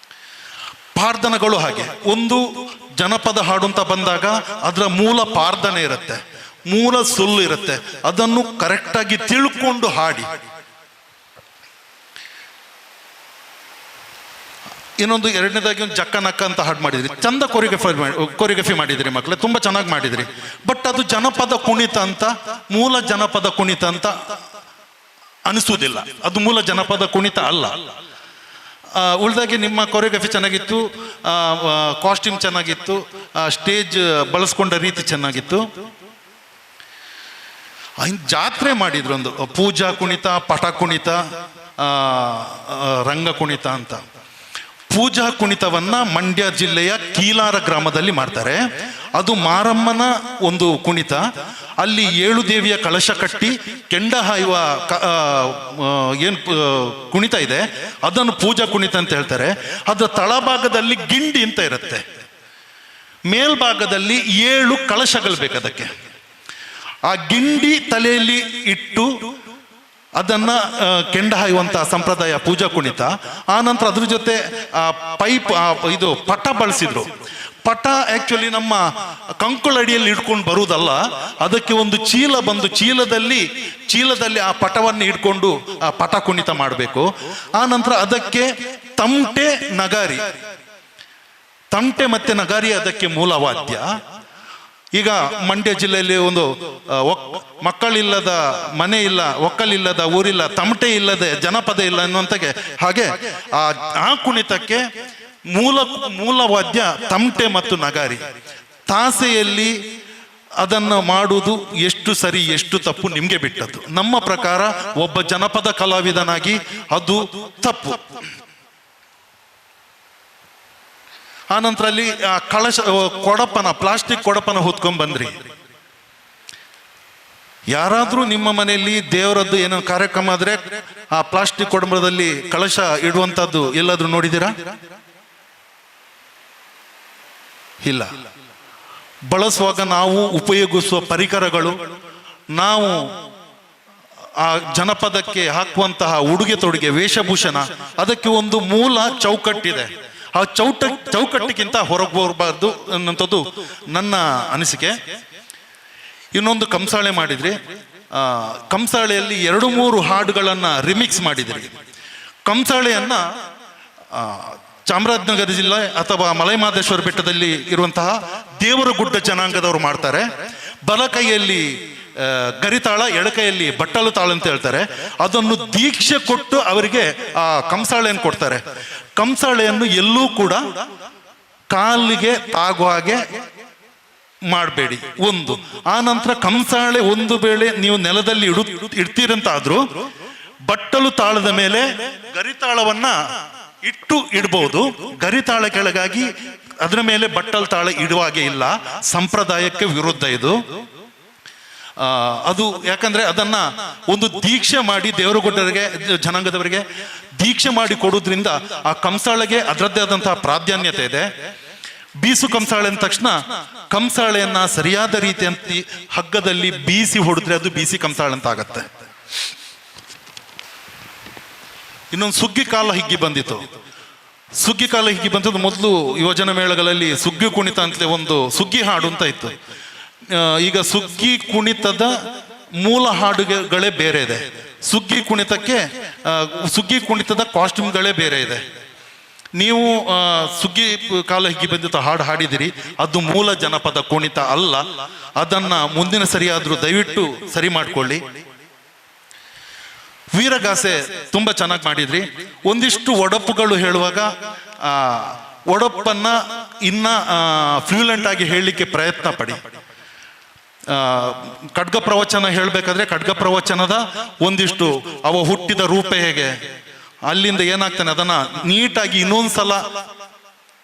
ಪಾರ್ಧನಗಳು ಹಾಗೆ. ಒಂದು ಜನಪದ ಹಾಡು ಅಂತ ಬಂದಾಗ ಅದರ ಮೂಲ ಪಾರ್ಧನೆ ಇರುತ್ತೆ, ಮೂಲ ಸುಳ್ಳು ಇರುತ್ತೆ, ಅದನ್ನು ಕರೆಕ್ಟಾಗಿ ತಿಳ್ಕೊಂಡು ಹಾಡಿ. ಇನ್ನೊಂದು ಎರಡನೇದಾಗಿ ಒಂದು ಜಕ್ಕ ನಕ್ಕ ಅಂತ ಹಾಡು ಮಾಡಿದ್ರಿ, ಚಂದ ಕೊರಿಯೋಗ್ರಫಿ ಮಾಡಿದ್ರಿ ಮಕ್ಕಳೇ, ತುಂಬ ಚೆನ್ನಾಗಿ ಮಾಡಿದ್ರಿ. ಬಟ್ ಅದು ಜನಪದ ಕುಣಿತ ಅಂತ, ಮೂಲ ಜನಪದ ಕುಣಿತ ಅಂತ ಅನಿಸುವುದಿಲ್ಲ, ಅದು ಮೂಲ ಜನಪದ ಕುಣಿತ ಅಲ್ಲ. ಉಳಿದಾಗೆ ನಿಮ್ಮ ಕೊರಿಯೋಗ್ರಫಿ ಚೆನ್ನಾಗಿತ್ತು, ಕಾಸ್ಟ್ಯೂಮ್ ಚೆನ್ನಾಗಿತ್ತು, ಸ್ಟೇಜ್ ಬಳಸ್ಕೊಂಡ ರೀತಿ ಚೆನ್ನಾಗಿತ್ತು. ಜಾತ್ರೆ ಮಾಡಿದ್ರು, ಒಂದು ಪೂಜಾ ಕುಣಿತ, ಪಟ ಕುಣಿತ, ರಂಗ ಕುಣಿತ ಅಂತ. ಪೂಜಾ ಕುಣಿತವನ್ನ ಮಂಡ್ಯ ಜಿಲ್ಲೆಯ ಕೀಲಾರ ಗ್ರಾಮದಲ್ಲಿ ಮಾಡ್ತಾರೆ. ಅದು ಮಾರಮ್ಮನ ಒಂದು ಕುಣಿತ. ಅಲ್ಲಿ 7 ದೇವಿಯ ಕಳಶ ಕಟ್ಟಿ ಕೆಂಡ ಹಾಯುವ ಏನು ಕುಣಿತ ಇದೆ ಅದನ್ನು ಪೂಜಾ ಕುಣಿತ ಅಂತ ಹೇಳ್ತಾರೆ. ಅದರ ತಳಭಾಗದಲ್ಲಿ ಗಿಂಡಿ ಅಂತ ಇರುತ್ತೆ, ಮೇಲ್ಭಾಗದಲ್ಲಿ 7 ಕಳಶಗಳು ಬೇಕು ಅದಕ್ಕೆ. ಆ ಗಿಂಡಿ ತಲೆಯಲ್ಲಿ ಇಟ್ಟು ಅದನ್ನ ಕೆಂಡ ಹಾಯುವಂತಹ ಸಂಪ್ರದಾಯ ಪೂಜಾ ಕುಣಿತ. ಆ ನಂತರ ಅದ್ರ ಜೊತೆ ಪೈಪ್ ಇದು ಪಟ ಬಳಸಿದ್ರು. ಪಟ ಆಕ್ಚುಲಿ ನಮ್ಮ ಕಂಕುಳಡಿಯಲ್ಲಿ ಇಟ್ಕೊಂಡು ಬರುವುದಲ್ಲ, ಅದಕ್ಕೆ ಒಂದು ಚೀಲ ಬಂದು ಚೀಲದಲ್ಲಿ ಆ ಪಟವನ್ನು ಇಟ್ಕೊಂಡು ಆ ಪಟ ಕುಣಿತ ಮಾಡಬೇಕು. ಆ ನಂತರ ಅದಕ್ಕೆ ತಮಟೆ ಮತ್ತೆ ನಗಾರಿ ಅದಕ್ಕೆ ಮೂಲ ವಾದ್ಯ. ಈಗ ಮಂಡ್ಯ ಜಿಲ್ಲೆಯಲ್ಲಿ ಒಂದು ಮಕ್ಕಳಿಲ್ಲದ ಮನೆ ಇಲ್ಲ, ಒಕ್ಕಲಿಲ್ಲದ ಊರಿಲ್ಲ, ತಮಟೆ ಇಲ್ಲದೆ ಜನಪದ ಇಲ್ಲ ಅನ್ನುವಂತಾಗೆ ಹಾಗೆ ಆ ಕುಣಿತಕ್ಕೆ ಮೂಲ ವಾದ್ಯ ತಮಟೆ ಮತ್ತು ನಗಾರಿ. ತಾಸೆಯಲ್ಲಿ ಅದನ್ನು ಮಾಡುವುದು ಎಷ್ಟು ಸರಿ ಎಷ್ಟು ತಪ್ಪು ನಿಮಗೆ ಬಿಟ್ಟದ್ದು. ನಮ್ಮ ಪ್ರಕಾರ ಒಬ್ಬ ಜನಪದ ಕಲಾವಿದನಾಗಿ ಅದು ತಪ್ಪು. ಆನಂತರ ಅಲ್ಲಿ ಆ ಕಳಶ ಪ್ಲಾಸ್ಟಿಕ್ ಕೊಡಪನ ಹೊತ್ಕೊಂಡ್ ಬಂದ್ರಿ. ಯಾರಾದ್ರೂ ನಿಮ್ಮ ಮನೆಯಲ್ಲಿ ದೇವರದ್ದು ಏನೋ ಕಾರ್ಯಕ್ರಮ ಆದ್ರೆ ಆ ಪ್ಲಾಸ್ಟಿಕ್ ಕೊಡಂಬದಲ್ಲಿ ಕಳಶ ಇಡುವಂತದ್ದು ಎಲ್ಲಾದ್ರೂ ನೋಡಿದ್ದೀರಾ? ಇಲ್ಲ. ಬಳಸುವಾಗ ನಾವು ಉಪಯೋಗಿಸುವ ಪರಿಕರಗಳು, ನಾವು ಆ ಜನಪದಕ್ಕೆ ಹಾಕುವಂತಹ ಉಡುಗೆ ತೊಡುಗೆ ವೇಷಭೂಷಣ, ಅದಕ್ಕೆ ಒಂದು ಮೂಲ ಚೌಕಟ್ಟಿದೆ. ಆ ಚೌಕಟ್ಟಿಗಿಂತ ಹೊರಗೆ ಹೋಗಬಾರ್ದು ಅನ್ನೋಂಥದ್ದು ನನ್ನ ಅನಿಸಿಕೆ. ಇನ್ನೊಂದು ಕಂಸಾಳೆ ಮಾಡಿದ್ರಿ. ಕಂಸಾಳೆಯಲ್ಲಿ 2-3 ಹಾಡುಗಳನ್ನ ರಿಮಿಕ್ಸ್ ಮಾಡಿದ್ರಿ. ಕಂಸಾಳೆಯನ್ನ ಚಾಮರಾಜನಗರ ಜಿಲ್ಲೆ ಅಥವಾ ಮಲೆಮಹದೇಶ್ವರ ಬೆಟ್ಟದಲ್ಲಿ ಇರುವಂತಹ ದೇವರಗುಡ್ಡ ಜನಾಂಗದವರು ಮಾಡ್ತಾರೆ. ಬಲ ಕೈಯಲ್ಲಿ ಗರಿತಾಳ, ಎಡಕೈಯಲ್ಲಿ ಬಟ್ಟಲು ತಾಳ ಅಂತ ಹೇಳ್ತಾರೆ. ಅದನ್ನು ದೀಕ್ಷೆ ಕೊಟ್ಟು ಅವರಿಗೆ ಆ ಕಂಸಾಳೆಯನ್ನು ಕೊಡ್ತಾರೆ. ಕಂಸಾಳೆಯನ್ನು ಎಲ್ಲೂ ಕೂಡ ಕಾಲಿಗೆ ತಾಗುವ ಹಾಗೆ ಮಾಡಬೇಡಿ ಒಂದು. ಆ ನಂತರ ಕಂಸಾಳೆ ಒಂದು ವೇಳೆ ನೀವು ನೆಲದಲ್ಲಿ ಇಡ್ತೀರಂತಾದ್ರೂ ಬಟ್ಟಲು ತಾಳದ ಮೇಲೆ ಗರಿತಾಳವನ್ನ ಇಡಬಹುದು. ಗರಿತಾಳ ಕೆಳಗಾಗಿ ಅದರ ಮೇಲೆ ಬಟ್ಟಲು ತಾಳ ಇಡುವಾಗೆ ಇಲ್ಲ, ಸಂಪ್ರದಾಯಕ್ಕೆ ವಿರುದ್ಧ ಇದು. ಅದು ಯಾಕಂದ್ರೆ ಅದನ್ನ ಒಂದು ದೀಕ್ಷೆ ಮಾಡಿ ದೇವರಗುಡ್ಡರಿಗೆ ಜನಾಂಗದವರಿಗೆ ದೀಕ್ಷೆ ಮಾಡಿ ಕೊಡೋದ್ರಿಂದ ಆ ಕಂಸಾಳೆಗೆ ಅದರದ್ದೇ ಆದಂತಹ ಪ್ರಾಧಾನ್ಯತೆ ಇದೆ. ಬೀಸು ಕಂಸಾಳೆ ಅಂದ ತಕ್ಷಣ ಕಂಸಾಳೆಯನ್ನ ಸರಿಯಾದ ರೀತಿಯಂತೆ ಹಗ್ಗದಲ್ಲಿ ಬೀಸಿ ಹೊಡೆದ್ರೆ ಅದು ಬೀಸಿ ಕಂಸಾಳೆ ಅಂತ ಆಗತ್ತೆ. ಇನ್ನೊಂದು ಸುಗ್ಗಿ ಕಾಲ ಹಿಗ್ಗಿ ಬಂದಿತ್ತು. ಸುಗ್ಗಿ ಕಾಲ ಹಿಗ್ಗಿ ಬಂದದ್ದು ಮೊದಲು ಯುವಜನ ಮೇಳಗಳಲ್ಲಿ ಸುಗ್ಗಿ ಕುಣಿತ ಅಂತಲೇ ಒಂದು ಸುಗ್ಗಿ ಹಾಡು ಅಂತ ಇತ್ತು. ಈಗ ಸುಗ್ಗಿ ಕುಣಿತದ ಮೂಲ ಹಾಡುಗಳೇ ಬೇರೆ ಇದೆ. ಸುಗ್ಗಿ ಕುಣಿತದ ಕಾಸ್ಟ್ಯೂಮ್ಗಳೇ ಬೇರೆ ಇದೆ. ನೀವು ಸುಗ್ಗಿ ಕಾಲ ಹಿಗ್ಗಿ ಬಂದಿತ್ತು ಹಾಡು ಹಾಡಿದಿರಿ, ಅದು ಮೂಲ ಜನಪದ ಕುಣಿತ ಅಲ್ಲ. ಅದನ್ನ ಮುಂದಿನ ಸರಿಯಾದ್ರೂ ದಯವಿಟ್ಟು ಸರಿ ಮಾಡ್ಕೊಳ್ಳಿ. ವೀರಗಾಸೆ ತುಂಬಾ ಚೆನ್ನಾಗಿ ಮಾಡಿದ್ರಿ. ಒಂದಿಷ್ಟು ಒಡಪುಗಳು ಹೇಳುವಾಗ ಒಡಪನ್ನ ಇನ್ನ ಫ್ಲೂಯೆಂಟ್ ಆಗಿ ಹೇಳಲಿಕ್ಕೆ ಪ್ರಯತ್ನ ಪಡಿ. ಖಡ್ಗ ಪ್ರವಚನ ಹೇಳ್ಬೇಕಾದ್ರೆ ಖಡ್ಗ ಪ್ರವಚನದ ಒಂದಿಷ್ಟು ಅವ ಹುಟ್ಟಿದ ರೂಪ ಹೇಗೆ, ಅಲ್ಲಿಂದ ಏನಾಗ್ತಾನೆ ಅದನ್ನ ನೀಟಾಗಿ ಇನ್ನೊಂದ್ಸಲ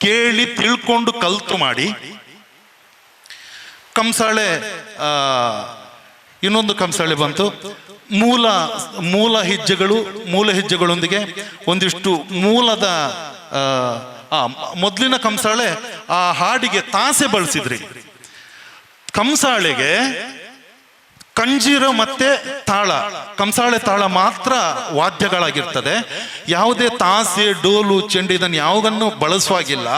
ಕೇಳಿ ತಿಳ್ಕೊಂಡು ಕಲ್ತು ಮಾಡಿ. ಕಂಸಾಳೆ ಇನ್ನೊಂದು ಕಂಸಾಳೆ ಬಂತು. ಮೂಲ ಹೆಜ್ಜೆಗಳೊಂದಿಗೆ ಒಂದಿಷ್ಟು ಮೂಲದ ಮೊದಲಿನ ಕಂಸಾಳೆ ಆ ಹಾಡಿಗೆ ತಾಸೆ ಬಳಸಿದ್ರಿ. ಕಂಸಾಳೆಗೆ ಕಂಜೀರ ಮತ್ತೆ ತಾಳ, ಕಂಸಾಳೆ ತಾಳ ಮಾತ್ರ ವಾದ್ಯಗಳಾಗಿರ್ತದೆ. ಯಾವುದೇ ತಾಸೆ, ಡೋಲು, ಚೆಂಡು ಇದನ್ನು ಯಾವುದನ್ನು ಬಳಸುವಾಗಿಲ್ಲ.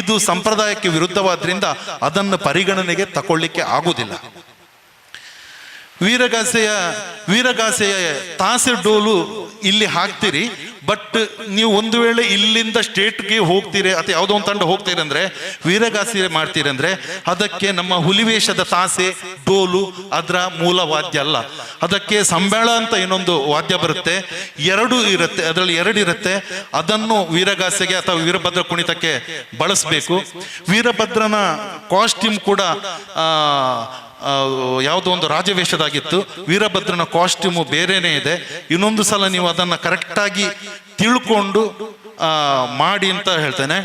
ಇದು ಸಂಪ್ರದಾಯಕ್ಕೆ ವಿರುದ್ಧವಾದ್ರಿಂದ ಅದನ್ನು ಪರಿಗಣನೆಗೆ ತಗೊಳ್ಳಿಕ್ಕೆ ಆಗುವುದಿಲ್ಲ. ವೀರಗಾಸೆಯ ತಾಸೆ ಡೋಲು ಇಲ್ಲಿ ಹಾಕ್ತೀರಿ. ಬಟ್ ನೀವು ಒಂದು ವೇಳೆ ಇಲ್ಲಿಂದ ಸ್ಟೇಟ್ಗೆ ಹೋಗ್ತೀರಿ ಅಥವಾ ಯಾವುದೋ ಒಂದು ತಂಡ ಹೋಗ್ತೀರಿ ಅಂದ್ರೆ ವೀರಗಾಸೆ ಮಾಡ್ತೀರಿ ಅಂದ್ರೆ ಅದಕ್ಕೆ ನಮ್ಮ ಹುಲಿವೇಷದ ತಾಸೆ ಡೋಲು ಅದರ ಮೂಲ ವಾದ್ಯ ಅಲ್ಲ. ಅದಕ್ಕೆ ಸಂಬೇಳ ಅಂತ ಇನ್ನೊಂದು ವಾದ್ಯ ಬರುತ್ತೆ, ಅದರಲ್ಲಿ 2 ಇರುತ್ತೆ. ಅದನ್ನು ವೀರಗಾಸೆಗೆ ಅಥವಾ ವೀರಭದ್ರ ಕುಣಿತಕ್ಕೆ ಬಳಸಬೇಕು. ವೀರಭದ್ರನ ಕಾಸ್ಟ್ಯೂಮ್ ಕೂಡ ಯಾವುದೋ ಒಂದು ರಾಜವೇಷದಾಗಿತ್ತು. ವೀರಭದ್ರನ ಕಾಸ್ಟ್ಯೂಮು ಬೇರೆನೇ ಇದೆ. ಇನ್ನೊಂದು ಸಲ ನೀವು ಅದನ್ನ ಕರೆಕ್ಟಾಗಿ ತಿಳ್ಕೊಂಡು ಮಾಡಿ ಅಂತ ಹೇಳ್ತೇನೆ.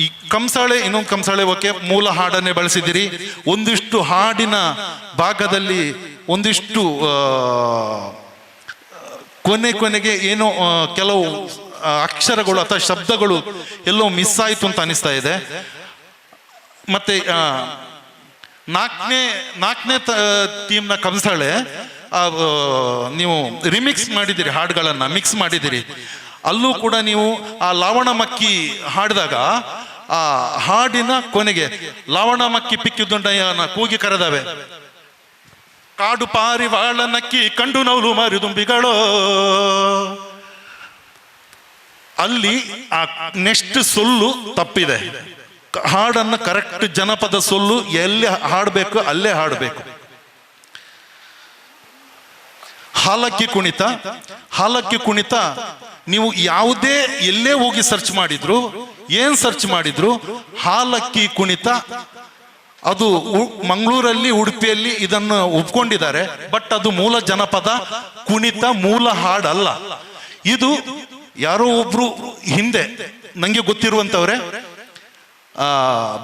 ಈ ಕಂಸಾಳೆ, ಇನ್ನೊಂದು ಕಂಸಾಳೆ ಓಕೆ, ಮೂಲ ಹಾಡನ್ನೇ ಬಳಸಿದಿರಿ. ಒಂದಿಷ್ಟು ಹಾಡಿನ ಭಾಗದಲ್ಲಿ ಒಂದಿಷ್ಟು ಕೊನೆಗೆ ಏನೋ ಕೆಲವು ಅಕ್ಷರಗಳು ಅಥವಾ ಶಬ್ದಗಳು ಎಲ್ಲೋ ಮಿಸ್ ಆಯ್ತು ಅಂತ ಅನಿಸ್ತಾ ಇದೆ. ಮತ್ತೆ ನಾಲ್ಕನೇ ಟೀಮ್ನ ಕಂಸಾಳೆ ನೀವು ರಿಮಿಕ್ಸ್ ಮಾಡಿದಿರಿ, ಹಾಡುಗಳನ್ನ ಮಿಕ್ಸ್ ಮಾಡಿದಿರಿ. ಅಲ್ಲೂ ಕೂಡ ನೀವು ಆ ಲಾವಣ ಮಕ್ಕಿ ಹಾಡಿದಾಗ ಆ ಹಾಡಿನ ಕೊನೆಗೆ ಲಾವಣ ಮಕ್ಕಿ ಪಿಕ್ಕಿದುಂಡಯ್ಯನ ಕೂಗಿ ಕರೆದವೆ, ಕಾಡು ಪಾರಿವಾಳ ನಕ್ಕಿ ಕಂಡು ನೌಲು ಮಾರಿದುಂಬಿಗಳೋ. ಅಲ್ಲಿ ಆ ನೆಕ್ಸ್ಟ್ ಸೊಲ್ಲು ತಪ್ಪಿದೆ. ಹಾಡನ್ನು ಕರೆಕ್ಟ್ ಜನಪದ ಸೊಲ್ಲು ಎಲ್ಲಿ ಹಾಡಬೇಕು ಅಲ್ಲೇ ಹಾಡಬೇಕು. ಹಾಲಕ್ಕಿ ಕುಣಿತ ನೀವು ಯಾವುದೇ ಎಲ್ಲೇ ಹೋಗಿ ಸರ್ಚ್ ಮಾಡಿದ್ರು, ಏನ್ ಸರ್ಚ್ ಮಾಡಿದ್ರು ಹಾಲಕ್ಕಿ ಕುಣಿತ ಅದು ಮಂಗಳೂರಲ್ಲಿ ಉಡುಪಿಯಲ್ಲಿ ಇದನ್ನು ಒಪ್ಕೊಂಡಿದ್ದಾರೆ. ಬಟ್ ಅದು ಮೂಲ ಜನಪದ ಕುಣಿತ, ಮೂಲ ಹಾಡಲ್ಲ. ಇದು ಯಾರೋ ಒಬ್ರು ಹಿಂದೆ ನಂಗೆ ಗೊತ್ತಿರುವಂತವ್ರೆ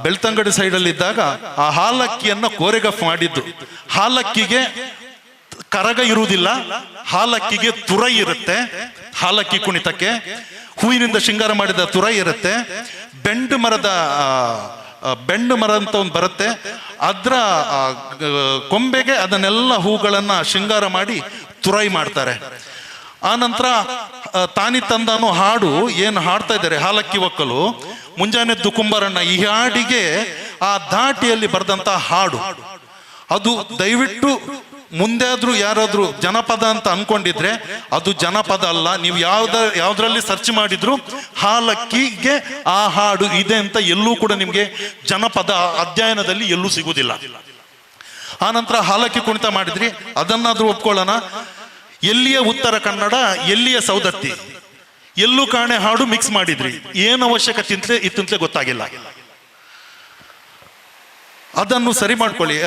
ಬೆಳ್ತಂಗಡಿ ಸೈಡಲ್ಲಿ ಇದ್ದಾಗ ಆ ಹಾಲಕ್ಕಿಯನ್ನ ಕೋರೆಗಫ್ ಮಾಡಿದ್ದು. ಹಾಲಕ್ಕಿಗೆ ಕರಗ ಇರುವುದಿಲ್ಲ, ಹಾಲಕ್ಕಿಗೆ ತುರೈ ಇರುತ್ತೆ. ಹಾಲಕ್ಕಿ ಕುಣಿತಕ್ಕೆ ಹೂವಿನಿಂದ ಶೃಂಗಾರ ಮಾಡಿದ ತುರೈ ಇರುತ್ತೆ. ಬೆಂಡು ಮರ ಅಂತ ಒಂದು ಬರುತ್ತೆ, ಅದರ ಕೊಂಬೆಗೆ ಅದನ್ನೆಲ್ಲ ಹೂಗಳನ್ನ ಶೃಂಗಾರ ಮಾಡಿ ತುರೈ ಮಾಡ್ತಾರೆ. ಆ ನಂತರ ತಾನಿ ತಂದನು ಹಾಡು ಏನು ಹಾಡ್ತಾ ಇದ್ದಾರೆ ಹಾಲಕ್ಕಿ ಒಕ್ಕಲು, ಮುಂಜಾನೆದ್ದು ಕುಂಬಾರಣ್ಣ, ಈ ಹಾಡಿಗೆ ಆ ಧಾಟಿಯಲ್ಲಿ ಬರೆದಂತ ಹಾಡು. ಅದು ದಯವಿಟ್ಟು ಮುಂದೆ ಆದ್ರೂ ಯಾರಾದ್ರೂ ಜನಪದ ಅಂತ ಅನ್ಕೊಂಡಿದ್ರೆ ಅದು ಜನಪದ ಅಲ್ಲ. ನೀವು ಯಾವ್ದ್ರಲ್ಲಿ ಸರ್ಚ್ ಮಾಡಿದ್ರು ಹಾಲಕ್ಕಿಗೆ ಆ ಹಾಡು ಇದೆ ಅಂತ ಎಲ್ಲೂ ಕೂಡ ನಿಮ್ಗೆ ಜನಪದ ಅಧ್ಯಯನದಲ್ಲಿ ಎಲ್ಲೂ ಸಿಗುವುದಿಲ್ಲ. ಆ ನಂತರ ಹಾಲಕ್ಕಿ ಕುಣಿತ ಮಾಡಿದ್ರಿ, ಅದನ್ನಾದ್ರೂ ಒಪ್ಕೊಳ್ಳೋಣ. ಎಲ್ಲಿಯ ಉತ್ತರ ಕನ್ನಡ, ಎಲ್ಲಿಯ ಸೌದತ್ತಿ, ಎಲ್ಲೂ ಕಾಣೆ ಹಾಡು ಮಿಕ್ಸ್ ಮಾಡಿದ್ರಿ. ಏನು ಅವಶ್ಯಕತೆ ಇತ್ತಂತಲೇ ಗೊತ್ತಾಗಿಲ್ಲ. ಅದನ್ನು ಸರಿ ಮಾಡ್ಕೊಳ್ಳಿ.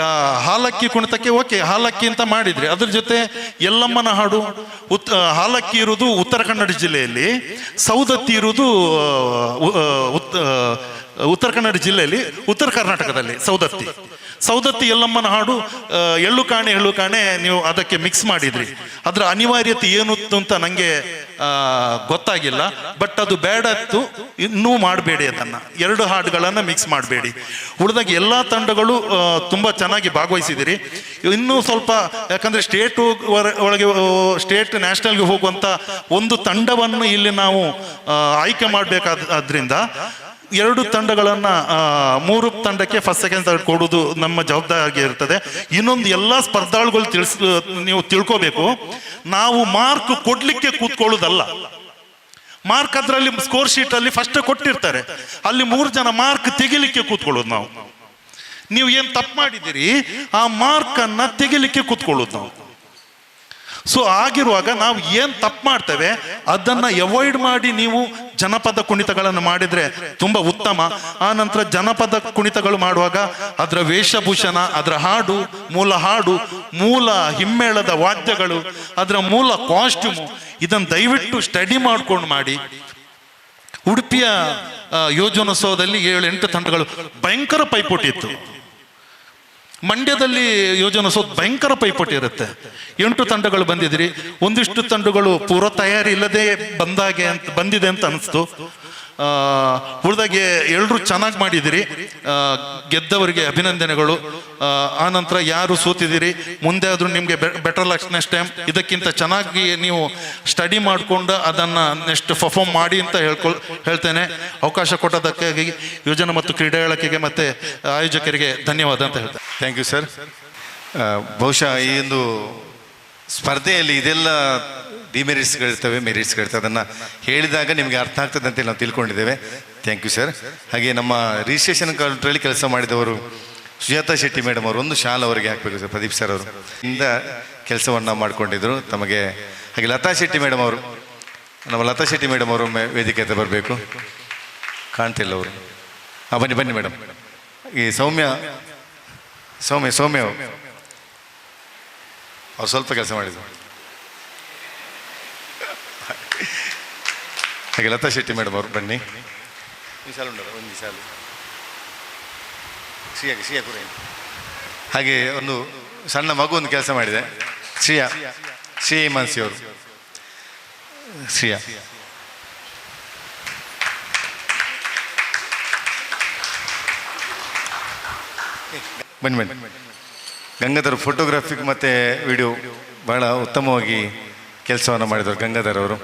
ಹಾಲಕ್ಕಿ ಕುಣಿತಕ್ಕೆ ಓಕೆ, ಹಾಲಕ್ಕಿ ಅಂತ ಮಾಡಿದ್ರಿ, ಅದ್ರ ಜೊತೆ ಎಲ್ಲಮ್ಮನ ಹಾಡು. ಹಾಲಕ್ಕಿ ಇರುವುದು ಉತ್ತರ ಕನ್ನಡ ಜಿಲ್ಲೆಯಲ್ಲಿ, ಸೌದತ್ತಿ ಇರುವುದು ಉತ್ತರ ಕನ್ನಡ ಜಿಲ್ಲೆಯಲ್ಲಿ, ಉತ್ತರ ಕರ್ನಾಟಕದಲ್ಲಿ ಸೌದತ್ತಿ ಎಲ್ಲಮ್ಮನ ಹಾಡು ಎಳ್ಳು ಕಾಣೆ ನೀವು ಅದಕ್ಕೆ ಮಿಕ್ಸ್ ಮಾಡಿದ್ರಿ. ಅದರ ಅನಿವಾರ್ಯತೆ ಏನು ಅಂತ ನಂಗೆ ಗೊತ್ತಾಗಿಲ್ಲ. ಬಟ್ ಅದು ಬೇಡ ಇತ್ತು, ಇನ್ನೂ ಮಾಡಬೇಡಿ. ಅದನ್ನ ಎರಡು ಹಾಡುಗಳನ್ನ ಮಿಕ್ಸ್ ಮಾಡಬೇಡಿ. ಉಳಿದಾಗ ಎಲ್ಲಾ ತಂಡಗಳು ತುಂಬಾ ಚೆನ್ನಾಗಿ ಭಾಗವಹಿಸಿದಿರಿ. ಇನ್ನೂ ಸ್ವಲ್ಪ, ಯಾಕಂದ್ರೆ ಸ್ಟೇಟ್ ನ್ಯಾಷನಲ್ಗೆ ಹೋಗುವಂತ ಒಂದು ತಂಡವನ್ನು ಇಲ್ಲಿ ನಾವು ಆಯ್ಕೆ ಮಾಡಬೇಕಾದ್ರಿಂದ ಎರಡು ತಂಡಗಳನ್ನ 3 ತಂಡಕ್ಕೆ ಫಸ್ಟ್ ಸೆಕೆಂಡ್ ಥರ್ಡ್ ಕೊಡುವುದು ನಮ್ಮ ಜವಾಬ್ದಾರಿ ಇರ್ತದೆ. ಇನ್ನೊಂದು ಎಲ್ಲಾ ಸ್ಪರ್ಧಾಳುಗಳು ನೀವು ತಿಳ್ಕೋಬೇಕು, ನಾವು ಮಾರ್ಕ್ ಕೊಡ್ಲಿಕ್ಕೆ ಕೂತ್ಕೊಳ್ಳೋದಲ್ಲ. ಮಾರ್ಕ್ ಅದರಲ್ಲಿ ಸ್ಕೋರ್ ಶೀಟ್ ಅಲ್ಲಿ ಫಸ್ಟ್ ಕೊಟ್ಟಿರ್ತಾರೆ, ಅಲ್ಲಿ 3 ಜನ ಮಾರ್ಕ್ ತೆಗಿಲಿಕ್ಕೆ ಕೂತ್ಕೊಳ್ಳೋದು ನಾವು. ನೀವು ಏನ್ ತಪ್ಪು ಮಾಡಿದಿರಿ ಆ ಮಾರ್ಕ್ ಅನ್ನ ತೆಗಿಲಿಕ್ಕೆ ಕೂತ್ಕೊಳ್ಳೋದು ನಾವು. ಸೊ ಆಗಿರುವಾಗ ನಾವು ಏನ್ ತಪ್ಪು ಮಾಡ್ತೇವೆ ಅದನ್ನ ಅವಾಯ್ಡ್ ಮಾಡಿ ನೀವು ಜನಪದ ಕುಣಿತಗಳನ್ನು ಮಾಡಿದ್ರೆ ತುಂಬಾ ಉತ್ತಮ. ಆ ನಂತರ ಜನಪದ ಕುಣಿತಗಳು ಮಾಡುವಾಗ ಅದರ ವೇಷಭೂಷಣ, ಅದರ ಹಾಡು, ಮೂಲ ಹಿಮ್ಮೇಳದ ವಾದ್ಯಗಳು, ಅದರ ಮೂಲ ಕಾಸ್ಟ್ಯೂಮು, ಇದನ್ನು ದಯವಿಟ್ಟು ಸ್ಟಡಿ ಮಾಡ್ಕೊಂಡು ಮಾಡಿ. ಉಡುಪಿಯ ಯೋಜನೋತ್ಸವದಲ್ಲಿ 7-8 ತಂಡಗಳು ಭಯಂಕರ ಪೈಪೋಟಿ ಇತ್ತು. ಮಂಡ್ಯದಲ್ಲಿ ಯೋಜನೋತ್ಸವ ಭಯಂಕರ ಪೈಪೋಟಿ ಇರುತ್ತೆ. 8 ತಂಡಗಳು ಬಂದಿದ್ರಿ, ಒಂದಿಷ್ಟು ತಂಡಗಳು ಪೂರ್ವ ತಯಾರಿ ಇಲ್ಲದೆ ಬಂದಿದೆ ಅಂತ ಅನಿಸ್ತು. ಉಳಿದಾಗೆ ಎಲ್ಲರೂ ಚೆನ್ನಾಗಿ ಮಾಡಿದಿರಿ. ಗೆದ್ದವರಿಗೆ ಅಭಿನಂದನೆಗಳು. ಆನಂತರ ಯಾರು ಸೋತಿದ್ದೀರಿ ಮುಂದೆ ಆದ್ರೂ ನಿಮಗೆ ಬೆಟರ್ ಲಕ್ ನೆಕ್ಸ್ಟ್ ಟೈಮ್ ಇದಕ್ಕಿಂತ ಚೆನ್ನಾಗಿ ನೀವು ಸ್ಟಡಿ ಮಾಡಿಕೊಂಡು ಅದನ್ನ ನೆಕ್ಸ್ಟ್ ಪರ್ಫಾರ್ಮ್ ಮಾಡಿ ಅಂತ ಹೇಳ್ತೇನೆ. ಅವಕಾಶ ಕೊಟ್ಟದಕ್ಕಾಗಿ ಯೋಜನೆ ಮತ್ತು ಕ್ರೀಡಾ ಇಲಾಖೆಗೆ ಮತ್ತೆ ಆಯೋಜಕರಿಗೆ ಧನ್ಯವಾದ ಅಂತ ಹೇಳ್ತೇನೆ. Thank you sir. ಬಹುಶಃ ಈ ಒಂದು ಸ್ಪರ್ಧೆಯಲ್ಲಿ ಇದೆಲ್ಲ ಡಿಮೆರಿಟ್ಸ್ಗಳಿರ್ತವೆ, ಮೆರಿಟ್ಸ್ಗಳಿರ್ತವೆ. ಅದನ್ನು ಹೇಳಿದಾಗ ನಿಮಗೆ ಅರ್ಥ ಆಗ್ತದೆ ಅಂತೇಳಿ ನಾವು ತಿಳ್ಕೊಂಡಿದ್ದೇವೆ. Thank you sir. ಹಾಗೆ ನಮ್ಮ ರಿಜಿಸ್ಟ್ರೇಷನ್ ಕೌಂಟ್ರಲ್ಲಿ ಕೆಲಸ ಮಾಡಿದವರು ಸುಜಾತಾ ಶೆಟ್ಟಿ ಮೇಡಮ್ ಅವರು ಒಂದು ಶಾಲ್ ಅವರಿಗೆ ಹಾಕಬೇಕು ಸರ್. ಪ್ರದೀಪ್ ಸರ್ ಅವರು ಇಂದ ಕೆಲಸವನ್ನು ಮಾಡಿಕೊಂಡಿದ್ರು ತಮಗೆ. ಹಾಗೆ ಲತಾ ಶೆಟ್ಟಿ ಮೇಡಮ್ ಅವರು, ನಮ್ಮ ಲತಾ ಶೆಟ್ಟಿ ಮೇಡಮ್ ಅವರು ವೇದಿಕೆ ಹತ್ರ ಬರಬೇಕು. ಕಾಣ್ತಿಲ್ಲ ಅವರು. ಬನ್ನಿ ಮೇಡಮ್. ಈ ಸೌಮ್ಯ ಅವ್ರು ಸ್ವಲ್ಪ ಕೆಲಸ ಮಾಡಿದ್ರು. ಹಾಗೆ ಲತಾ ಶೆಟ್ಟಿ ಮೇಡಮ್ ಅವರು ಬನ್ನಿ. ಈ ಸಾಲು ಉಂಟಲ್ಲ, ಒಂದು ಸಾಲು ಶ್ರೀಯಾ ಕೂಡ. ಹಾಗೆ ಒಂದು ಸಣ್ಣ ಮಗು ಒಂದು ಕೆಲಸ ಮಾಡಿದೆ, ಶ್ರೀಯಾ ಮಾನ್ಸಿ ಅವರು. ಶ್ರೀಯಾ ಬನ್ನಿ. ಗಂಗಾಧರ್ ಫೋಟೋಗ್ರಾಫಿಕ್ ಮತ್ತು ವಿಡಿಯೋ ಬಹಳ ಉತ್ತಮವಾಗಿ ಕೆಲಸವನ್ನು ಮಾಡಿದರು ಗಂಗಾಧರ್ ಅವರು.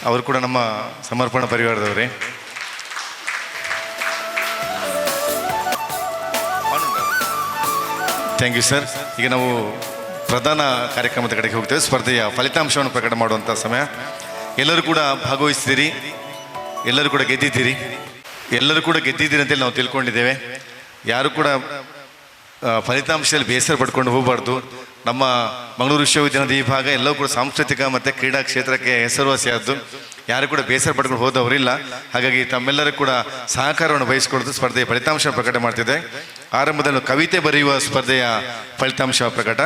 ಅವರು ಕೂಡ ನಮ್ಮ ಸಮರ್ಪಣಾ ಪರಿವಾರದವರೇ. Thank you sir. ಈಗ ನಾವು ಪ್ರಧಾನ ಕಾರ್ಯಕ್ರಮದ ಕಡೆಗೆ ಹೋಗ್ತೇವೆ. ಸ್ಪರ್ಧೆಯ ಫಲಿತಾಂಶವನ್ನು ಪ್ರಕಟ ಮಾಡುವಂಥ ಸಮಯ. ಎಲ್ಲರೂ ಕೂಡ ಭಾಗವಹಿಸಿದಿರಿ, ಎಲ್ಲರೂ ಕೂಡ ಗೆದ್ದಿದ್ದೀರಿ ಅಂತೇಳಿ ನಾವು ತಿಳ್ಕೊಂಡಿದ್ದೇವೆ. ಯಾರು ಕೂಡ ಫಲಿತಾಂಶದಲ್ಲಿ ಬೇಸರ ಪಡ್ಕೊಂಡು ಹೋಗಬಾರ್ದು. ನಮ್ಮ ಮಂಗಳೂರು ವಿಶ್ವವಿದ್ಯಾಲಯದ ಈ ಭಾಗ ಎಲ್ಲವೂ ಕೂಡ ಸಾಂಸ್ಕೃತಿಕ ಮತ್ತು ಕ್ರೀಡಾ ಕ್ಷೇತ್ರಕ್ಕೆ ಹೆಸರುವಾಸಿಯಾದ್ದು. ಯಾರು ಕೂಡ ಬೇಸರ ಪಡ್ಕೊಂಡು ಹೋದವರಿಲ್ಲ. ಹಾಗಾಗಿ ತಮ್ಮೆಲ್ಲರೂ ಕೂಡ ಸಹಕಾರವನ್ನು ವಹಿಸಿಕೊಳ್ತು ಸ್ಪರ್ಧೆಯ ಫಲಿತಾಂಶ ಪ್ರಕಟ ಮಾಡ್ತಿದೆ. ಆರಂಭದಲ್ಲಿ ಕವಿತೆ ಬರೆಯುವ ಸ್ಪರ್ಧೆಯ ಫಲಿತಾಂಶ ಪ್ರಕಟ.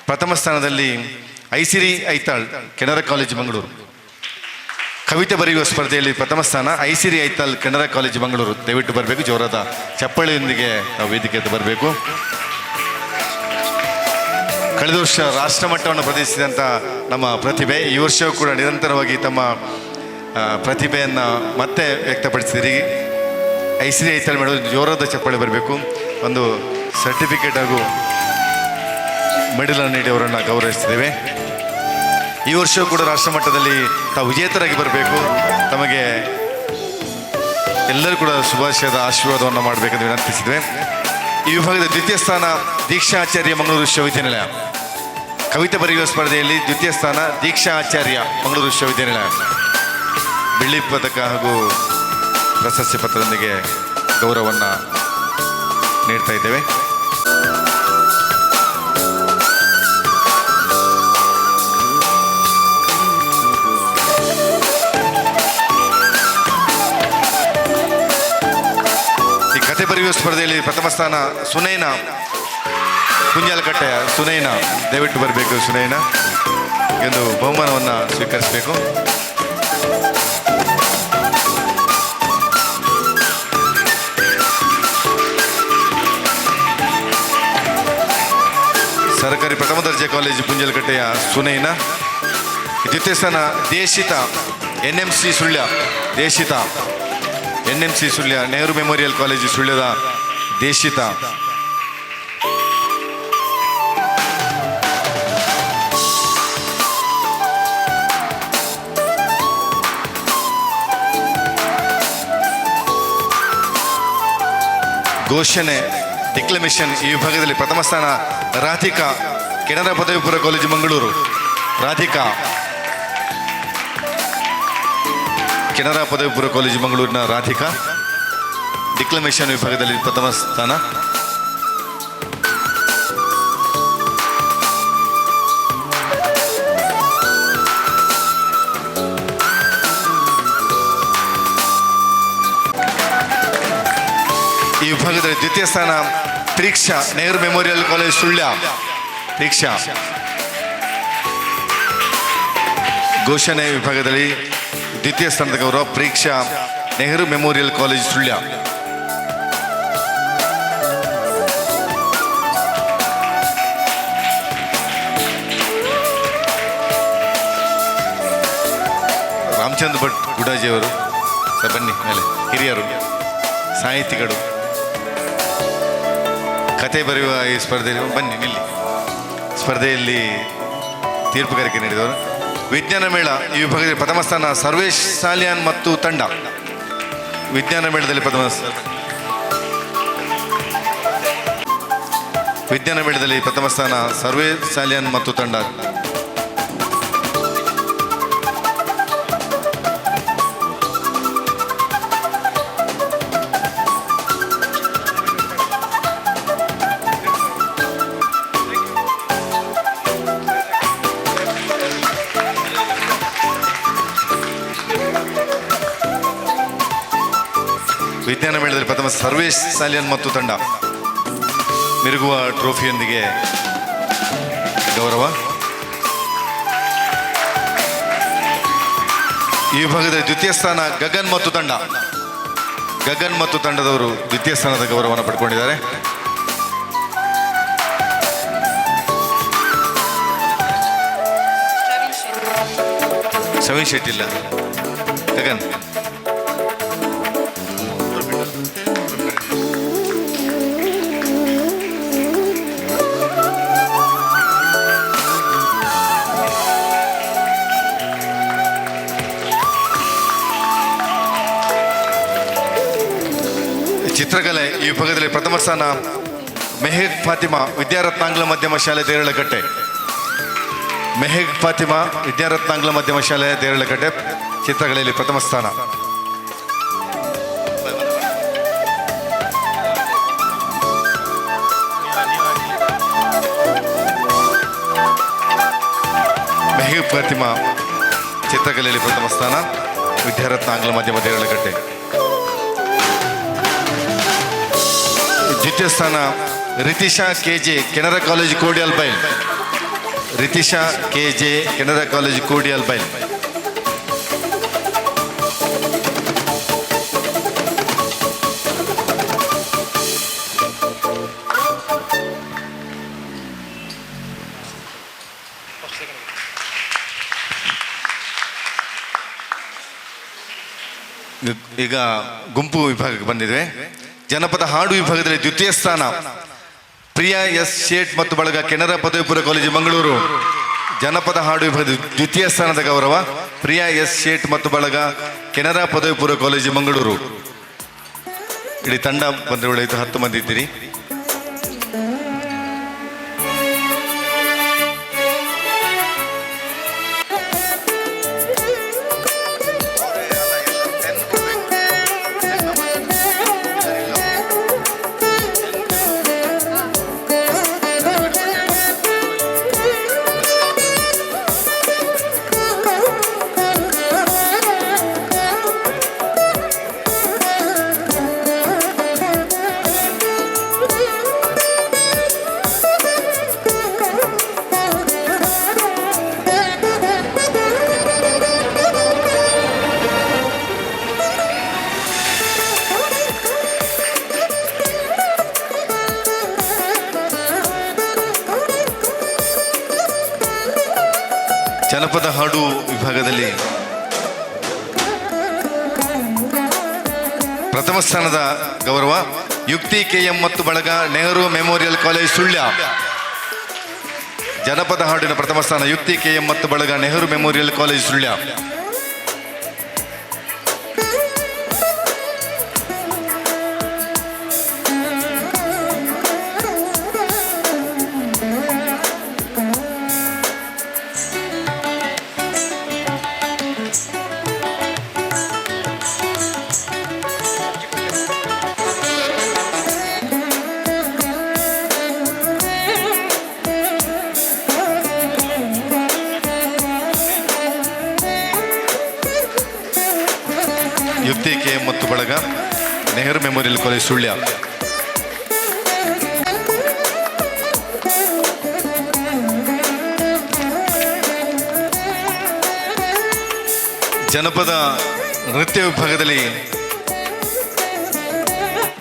ಪ್ರಥಮ ಸ್ಥಾನದಲ್ಲಿ ಐಸಿರಿ ಐತಾಳ್, ಕೆನರಾ ಕಾಲೇಜು ಮಂಗಳೂರು. ಕವಿತೆ ಬರೆಯುವ ಸ್ಪರ್ಧೆಯಲ್ಲಿ ಪ್ರಥಮ ಸ್ಥಾನ ಐಸಿರಿ ಐತಾಳ್, ಕೆನರಾ ಕಾಲೇಜು ಮಂಗಳೂರು. ದಯವಿಟ್ಟು ಬರಬೇಕು, ಜೋರಾದ ಚಪ್ಪಳಿಯೊಂದಿಗೆ ನಾವು ವೇದಿಕೆಗೆ ಬರಬೇಕು. ಕಳೆದ ವರ್ಷ ರಾಷ್ಟ್ರಮಟ್ಟವನ್ನು ಪ್ರದರ್ಶಿಸಿದಂಥ ನಮ್ಮ ಪ್ರತಿಭೆ ಈ ವರ್ಷವೂ ಕೂಡ ನಿರಂತರವಾಗಿ ತಮ್ಮ ಪ್ರತಿಭೆಯನ್ನು ಮತ್ತೆ ವ್ಯಕ್ತಪಡಿಸಿದಿರಿ. ಐಸಿರಿ ಐತಾಳ್ ಮೇಡಮ್ ಜೋರಾದ ಚಪ್ಪಾಳೆ ಬರಬೇಕು. ಒಂದು ಸರ್ಟಿಫಿಕೇಟ್ ಹಾಗೂ ಮೆಡಲನ್ನು ನೀಡಿ ಅವರನ್ನು ಗೌರವಿಸ್ತಿದ್ದೇವೆ. ಈ ವರ್ಷವೂ ಕೂಡ ರಾಷ್ಟ್ರಮಟ್ಟದಲ್ಲಿ ತಾವು ವಿಜೇತರಾಗಿ ಬರಬೇಕು. ತಮಗೆ ಎಲ್ಲರೂ ಕೂಡ ಶುಭಾಶಯದ ಆಶೀರ್ವಾದವನ್ನು ಮಾಡಬೇಕೆಂದು ವಿನಂತಿಸಿದ್ದೇವೆ. ಈ ವಿಭಾಗದ ದ್ವಿತೀಯ ಸ್ಥಾನ ದೀಕ್ಷಾ ಆಚಾರ್ಯ ಮಂಗಳೂರು ವಿಶ್ವವಿದ್ಯಾನಿಲಯ. ಕವಿತೆ ಬರೆಯುವ ಸ್ಪರ್ಧೆಯಲ್ಲಿ ದ್ವಿತೀಯ ಸ್ಥಾನ ದೀಕ್ಷಾ ಆಚಾರ್ಯ ಮಂಗಳೂರು ವಿಶ್ವವಿದ್ಯಾನಿಲಯ. ಬೆಳ್ಳಿ ಪದಕ ಹಾಗೂ ಪ್ರಶಸ್ತಿ ಪತ್ರದೊಂದಿಗೆ ಗೌರವವನ್ನು ನೀಡ್ತಾ ಇದ್ದೇವೆ. ಈ ಕತೆ ಬರೆಯುವ ಸ್ಪರ್ಧೆಯಲ್ಲಿ ಪ್ರಥಮ ಸ್ಥಾನ ಸುನೈನಾ, ಕುಂಜಾಲಕಟ್ಟೆಯ ಸುನೈನಾ. ದಯವಿಟ್ಟು ಬರಬೇಕು ಸುನೈನಾ, ಎಂದು ಬಹುಮಾನವನ್ನು ಸ್ವೀಕರಿಸಬೇಕು. ಸರ್ಕಾರಿ ಪ್ರಥಮ ದರ್ಜೆ ಕಾಲೇಜು ಕುಂಜಾಲಕಟ್ಟೆಯ ಸುನೈನಾ. ದ್ವಿತೀಯ ಸ್ಥಾನ Deshita, NMC Sullia. Deshita NMC Sullia, Nehru memorial college ಸುಳ್ಯದ ದೇಶಿತಾ. ಘೋಷಣೆ ಡಿಕ್ಲಮೇಷನ್ ಈ ವಿಭಾಗದಲ್ಲಿ ಪ್ರಥಮ ಸ್ಥಾನ ರಾಧಿಕಾ, ಕೆನರಾ ಪದವಿ ಪೂರ್ವ ಕಾಲೇಜು ಮಂಗಳೂರು. ರಾಧಿಕಾ, ಕೆನರಾ ಪದವಿ ಪೂರ್ವ ಕಾಲೇಜು ಮಂಗಳೂರಿನ ರಾಧಿಕಾ ಡಿಕ್ಲಮೇಷನ್ ವಿಭಾಗದಲ್ಲಿ ಪ್ರಥಮ ಸ್ಥಾನ. ಈ ವಿಭಾಗದಲ್ಲಿ ದ್ವಿತೀಯ ಸ್ಥಾನ ಪ್ರೀಕ್ಷಾ, ನೆಹರು ಮೆಮೋರಿಯಲ್ ಕಾಲೇಜ್ ಸುಳ್ಯ. ಪ್ರೀಕ್ಷಾ. ಘೋಷಣೆ ವಿಭಾಗದಲ್ಲಿ ದ್ವಿತೀಯ ಸ್ಥಾನದ ಗೌರವ ಪ್ರೀಕ್ಷಾ, ನೆಹರು ಮೆಮೋರಿಯಲ್ ಕಾಲೇಜ್ ಸುಳ್ಯ. ರಾಮಚಂದ್ರ ಭಟ್ ಗುಡಾಜಿಯವರು ಸರ್ ಬನ್ನಿ ಮೇಲೆ. ಹಿರಿಯರು, ಸಾಹಿತಿಗಳು, ಕತೆ ಬರೆಯುವ ಈ ಸ್ಪರ್ಧೆಯಲ್ಲಿ ಬನ್ನಿ ನಿಲ್ಲಿ. ಸ್ಪರ್ಧೆಯಲ್ಲಿ ತೀರ್ಪುಗಾರಿಕೆ ನೀಡಿದವರು. ವಿಜ್ಞಾನ ಮೇಳ ಈ ವಿಭಾಗದಲ್ಲಿ ಪ್ರಥಮ ಸ್ಥಾನ ಸರ್ವೇಶ್ ಸಾಲಿಯಾನ್ ಮತ್ತು ತಂಡ. ವಿಜ್ಞಾನ ಮೇಳದಲ್ಲಿ ಪ್ರಥಮ ಸ್ಥಾನ ಸರ್ವೇಶ್ ಸಾಲಿಯಾನ್ ಮತ್ತು ತಂಡ. ವಿಜ್ಞಾನ ಮೇಳದಲ್ಲಿ ಪ್ರಥಮ ಸರ್ವೇಶ್ ಸಾಲಿಯನ್ ಮತ್ತು ತಂಡ. ಮಿರುಗುವ ಟ್ರೋಫಿಯೊಂದಿಗೆ ಗೌರವ. ಈ ವಿಭಾಗದಲ್ಲಿ ದ್ವಿತೀಯ ಸ್ಥಾನ ಗಗನ್ ಮತ್ತು ತಂಡ. ಗಗನ್ ಮತ್ತು ತಂಡದವರು ದ್ವಿತೀಯ ಸ್ಥಾನದ ಗೌರವವನ್ನು ಪಡ್ಕೊಂಡಿದ್ದಾರೆ. ಶವೀನ್ ಶೆಟ್ಟಿ ಇಲ್ಲ, ಗಗನ್. ಚಿತ್ರಕಲೆ ಈ ವಿಭಾಗದಲ್ಲಿ ಪ್ರಥಮ ಸ್ಥಾನ ಮೆಹಕ್ ಫಾತಿಮಾ, ವಿದ್ಯಾರತ್ನಾಂಗ್ಲ ಮಾಧ್ಯಮ ಶಾಲೆ ದೇರಳಕಟ್ಟೆ. ಮೆಹಕ್ ಫಾತಿಮಾ, ವಿದ್ಯಾರತ್ನಾಂಗ್ಲ ಮಾಧ್ಯಮ ಶಾಲೆ ದೇರಳಕಟ್ಟೆ ಚಿತ್ರಕಲೆಯಲ್ಲಿ ಪ್ರಥಮ ಸ್ಥಾನ. ಮೆಹಕ್ ಫಾತಿಮಾ ಚಿತ್ರಕಲೆಯಲ್ಲಿ ಪ್ರಥಮ ಸ್ಥಾನ. ವಿದ್ಯಾರತ್ನ ಆಂಗ್ಲ ಮಾಧ್ಯಮ ದೇರಳಕಟ್ಟೆ. ದ್ವಿತೀಯ ಸ್ಥಾನ ರಿತಿಶಾ KJ, ಕೆನರಾ ಕಾಲೇಜು ಕೋಡಿಯಲ್ ಬೈಲ್. ರಿತಿಶಾ KJ, ಕೆನರಾ ಕಾಲೇಜು ಕೋಡಿಯಲ್ ಬೈಲ್. ಈಗ ಗುಂಪು ವಿಭಾಗಕ್ಕೆ ಬಂದಿದೆ. ಜನಪದ ಹಾಡು ವಿಭಾಗದಲ್ಲಿ ದ್ವಿತೀಯ ಸ್ಥಾನ ಪ್ರಿಯಾ S. ಶೇಟ್ ಮತ್ತು ಬಳಗ, ಕೆನರಾ ಪದವಿ ಪೂರ್ವ ಕಾಲೇಜು ಮಂಗಳೂರು. ಜನಪದ ಹಾಡು ವಿಭಾಗದ ದ್ವಿತೀಯ ಸ್ಥಾನದ ಗೌರವ ಪ್ರಿಯಾ S. ಶೇಟ್ ಮತ್ತು ಬಳಗ, ಕೆನರಾ ಪದವಿ ಪೂರ್ವ ಕಾಲೇಜು ಮಂಗಳೂರು. ಇಡೀ ತಂಡ ಬಂದರೆ ಒಳ್ಳೆಯದು, 10 ಮಂದಿ ಇದ್ದೀರಿ. ಜನಪದ ಹಾಡು ವಿಭಾಗದಲ್ಲಿ ಪ್ರಥಮ ಸ್ಥಾನದ ಗೌರವ ಯುಕ್ತಿ KM ಮತ್ತು ಬಳಗ, ನೆಹರು ಮೆಮೋರಿಯಲ್ ಕಾಲೇಜ್ ಸುಳ್ಯ. ಜನಪದ ಹಾಡಿನ ಪ್ರಥಮ ಸ್ಥಾನ ಯುಕ್ತಿ KM ಮತ್ತು ಬಳಗ, ನೆಹರು ಮೆಮೋರಿಯಲ್ ಕಾಲೇಜ್ ಸುಳ್ಯ. ಯುಕ್ತಿ KM ಮತ್ತು ಬಳಗ, ನೆಹರು ಮೆಮೋರಿಯಲ್ ಕಾಲೇಜ್ ಸುಳ್ಯ. ಜನಪದ ನೃತ್ಯ ವಿಭಾಗದಲ್ಲಿ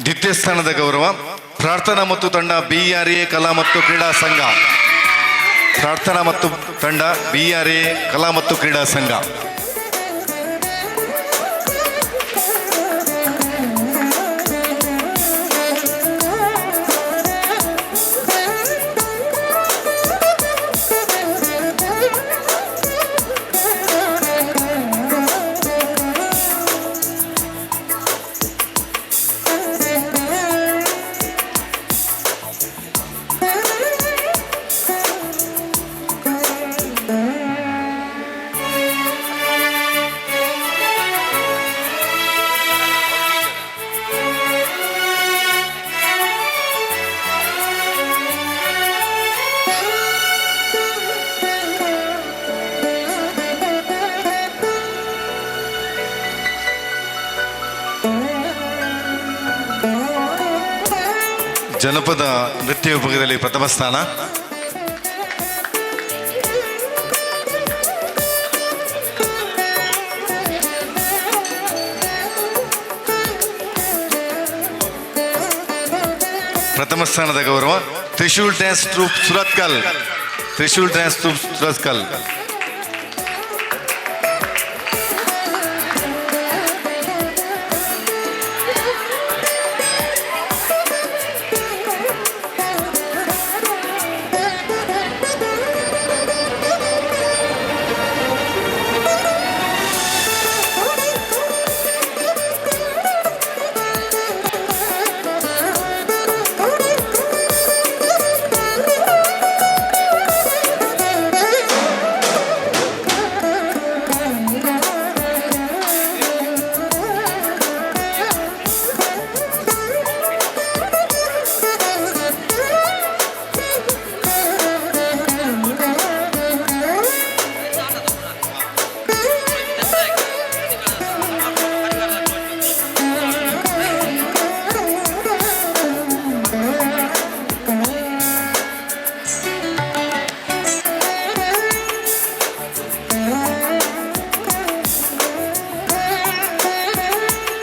ದ್ವಿತೀಯ ಸ್ಥಾನದ ಗೌರವ ಪ್ರಾರ್ಥನಾ ಮತ್ತು ತಂಡ BRA ಕಲಾ ಮತ್ತು ಕ್ರೀಡಾ ಸಂಘ. ಪ್ರಾರ್ಥನಾ ಮತ್ತು ತಂಡ BRA ಕಲಾ ಮತ್ತು ಕ್ರೀಡಾ ಸಂಘ. ಜನಪದ ನೃತ್ಯ ವಿಭಾಗದಲ್ಲಿ ಪ್ರಥಮ ಸ್ಥಾನ ಪ್ರಥಮ ಸ್ಥಾನದ ಗೌರವ Trishul dance troupe Surathkal. Trishul dance troupe Surathkal.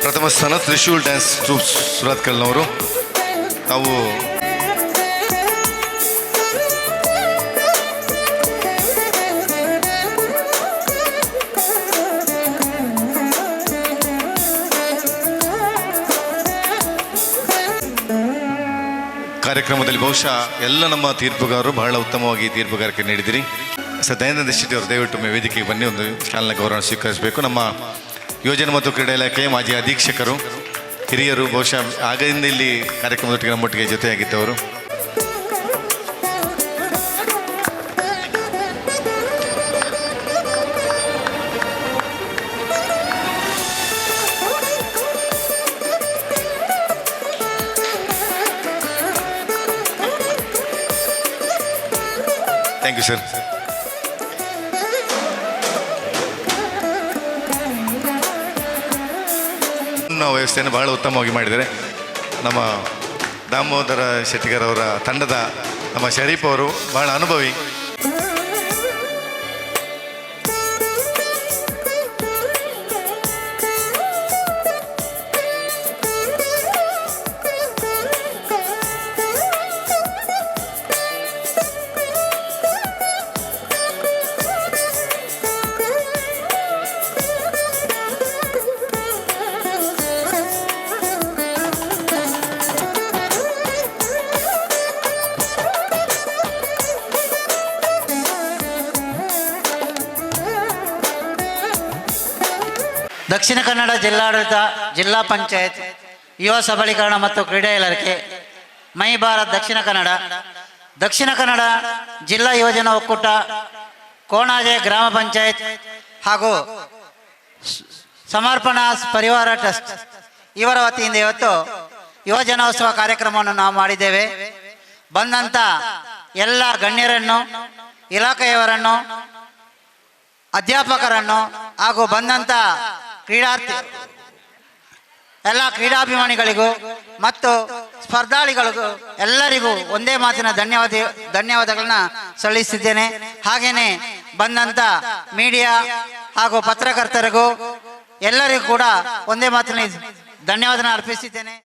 ಪ್ರಥಮ ಸ್ಥಾನ ತ್ರಿಶೂಲ್ ಡ್ಯಾನ್ಸ್ ಟ್ರೂಪ್ಸ್ ಸುರತ್ಕಲ್ನವರು. ತಾವು ಕಾರ್ಯಕ್ರಮದಲ್ಲಿ ಬಹುಶಃ ಎಲ್ಲ ನಮ್ಮ ತೀರ್ಪುಗಾರರು ಬಹಳ ಉತ್ತಮವಾಗಿ ತೀರ್ಪುಗಾರಿಕೆ ನೀಡಿದಿರಿ. ಸರ್ ದಯಾನಂದ ಶೆಟ್ಟಿ ಅವರು ದಯವಿಟ್ಟು ವೇದಿಕೆಗೆ ಬನ್ನಿ, ಒಂದು ಶಾಲನ ಗೌರವ ಸ್ವೀಕರಿಸಬೇಕು. ನಮ್ಮ ಯೋಜನೆ ಮತ್ತು ಕ್ರೀಡಾ ಇಲಾಖೆಯ ಮಾಜಿ ಅಧೀಕ್ಷಕರು, ಹಿರಿಯರು, ಬಹುಶಃ ಆಗಿಂದ ಇಲ್ಲಿ ಕಾರ್ಯಕ್ರಮದೊಟ್ಟಿಗೆ ನಮ್ಮೊಟ್ಟಿಗೆ ಜೊತೆಯಾಗಿದ್ದವರು. Thank you sir. ವ್ಯವಸ್ಥೆಯನ್ನು ಬಹಳ ಉತ್ತಮವಾಗಿ ಮಾಡಿದ್ದಾರೆ. ನಮ್ಮ ದಾಮೋದರ ಶೆಟ್ಟಿಗರ್ ಅವರ ತಂಡದ ನಮ್ಮ ಶರೀಫ್ ಅವರು ಬಹಳ ಅನುಭವಿ. ದಕ್ಷಿಣ ಕನ್ನಡ ಜಿಲ್ಲಾಡಳಿತ, ಜಿಲ್ಲಾ ಪಂಚಾಯತ್, ಯುವ ಸಬಲೀಕರಣ ಮತ್ತು ಕ್ರೀಡಾ ಇಲಾಖೆ, ಮೈ ಭಾರತ್ ದಕ್ಷಿಣ ಕನ್ನಡ ಜಿಲ್ಲಾ ಯೋಜನಾ ಒಕ್ಕೂಟ, ಕೋಣಾಜೆ ಗ್ರಾಮ ಪಂಚಾಯತ್ ಹಾಗೂ ಸಮರ್ಪಣಾ ಪರಿವಾರ ಟ್ರಸ್ಟ್ ಇವರ ವತಿಯಿಂದ ಇವತ್ತು ಯುವಜನೋತ್ಸವ ಕಾರ್ಯಕ್ರಮವನ್ನು ನಾವು ಮಾಡಿದ್ದೇವೆ. ಬಂದಂಥ ಎಲ್ಲ ಗಣ್ಯರನ್ನು, ಇಲಾಖೆಯವರನ್ನು, ಅಧ್ಯಾಪಕರನ್ನು ಹಾಗೂ ಬಂದಂಥ ಎಲ್ಲ ಕ್ರೀಡಾಭಿಮಾನಿಗಳಿಗೂ ಮತ್ತು ಸ್ಪರ್ಧಾಳಿಗಳಿಗೂ ಎಲ್ಲರಿಗೂ ಒಂದೇ ಮಾತಿನ ಧನ್ಯವಾದಗಳನ್ನ ಸಲ್ಲಿಸಿದ್ದೇನೆ. ಹಾಗೆಯೇ ಬಂದಂಥ ಮೀಡಿಯಾ ಹಾಗೂ ಪತ್ರಕರ್ತರಿಗೂ ಎಲ್ಲರಿಗೂ ಕೂಡ ಒಂದೇ ಮಾತಿನ ಧನ್ಯವಾದ ಅರ್ಪಿಸಿದ್ದೇನೆ.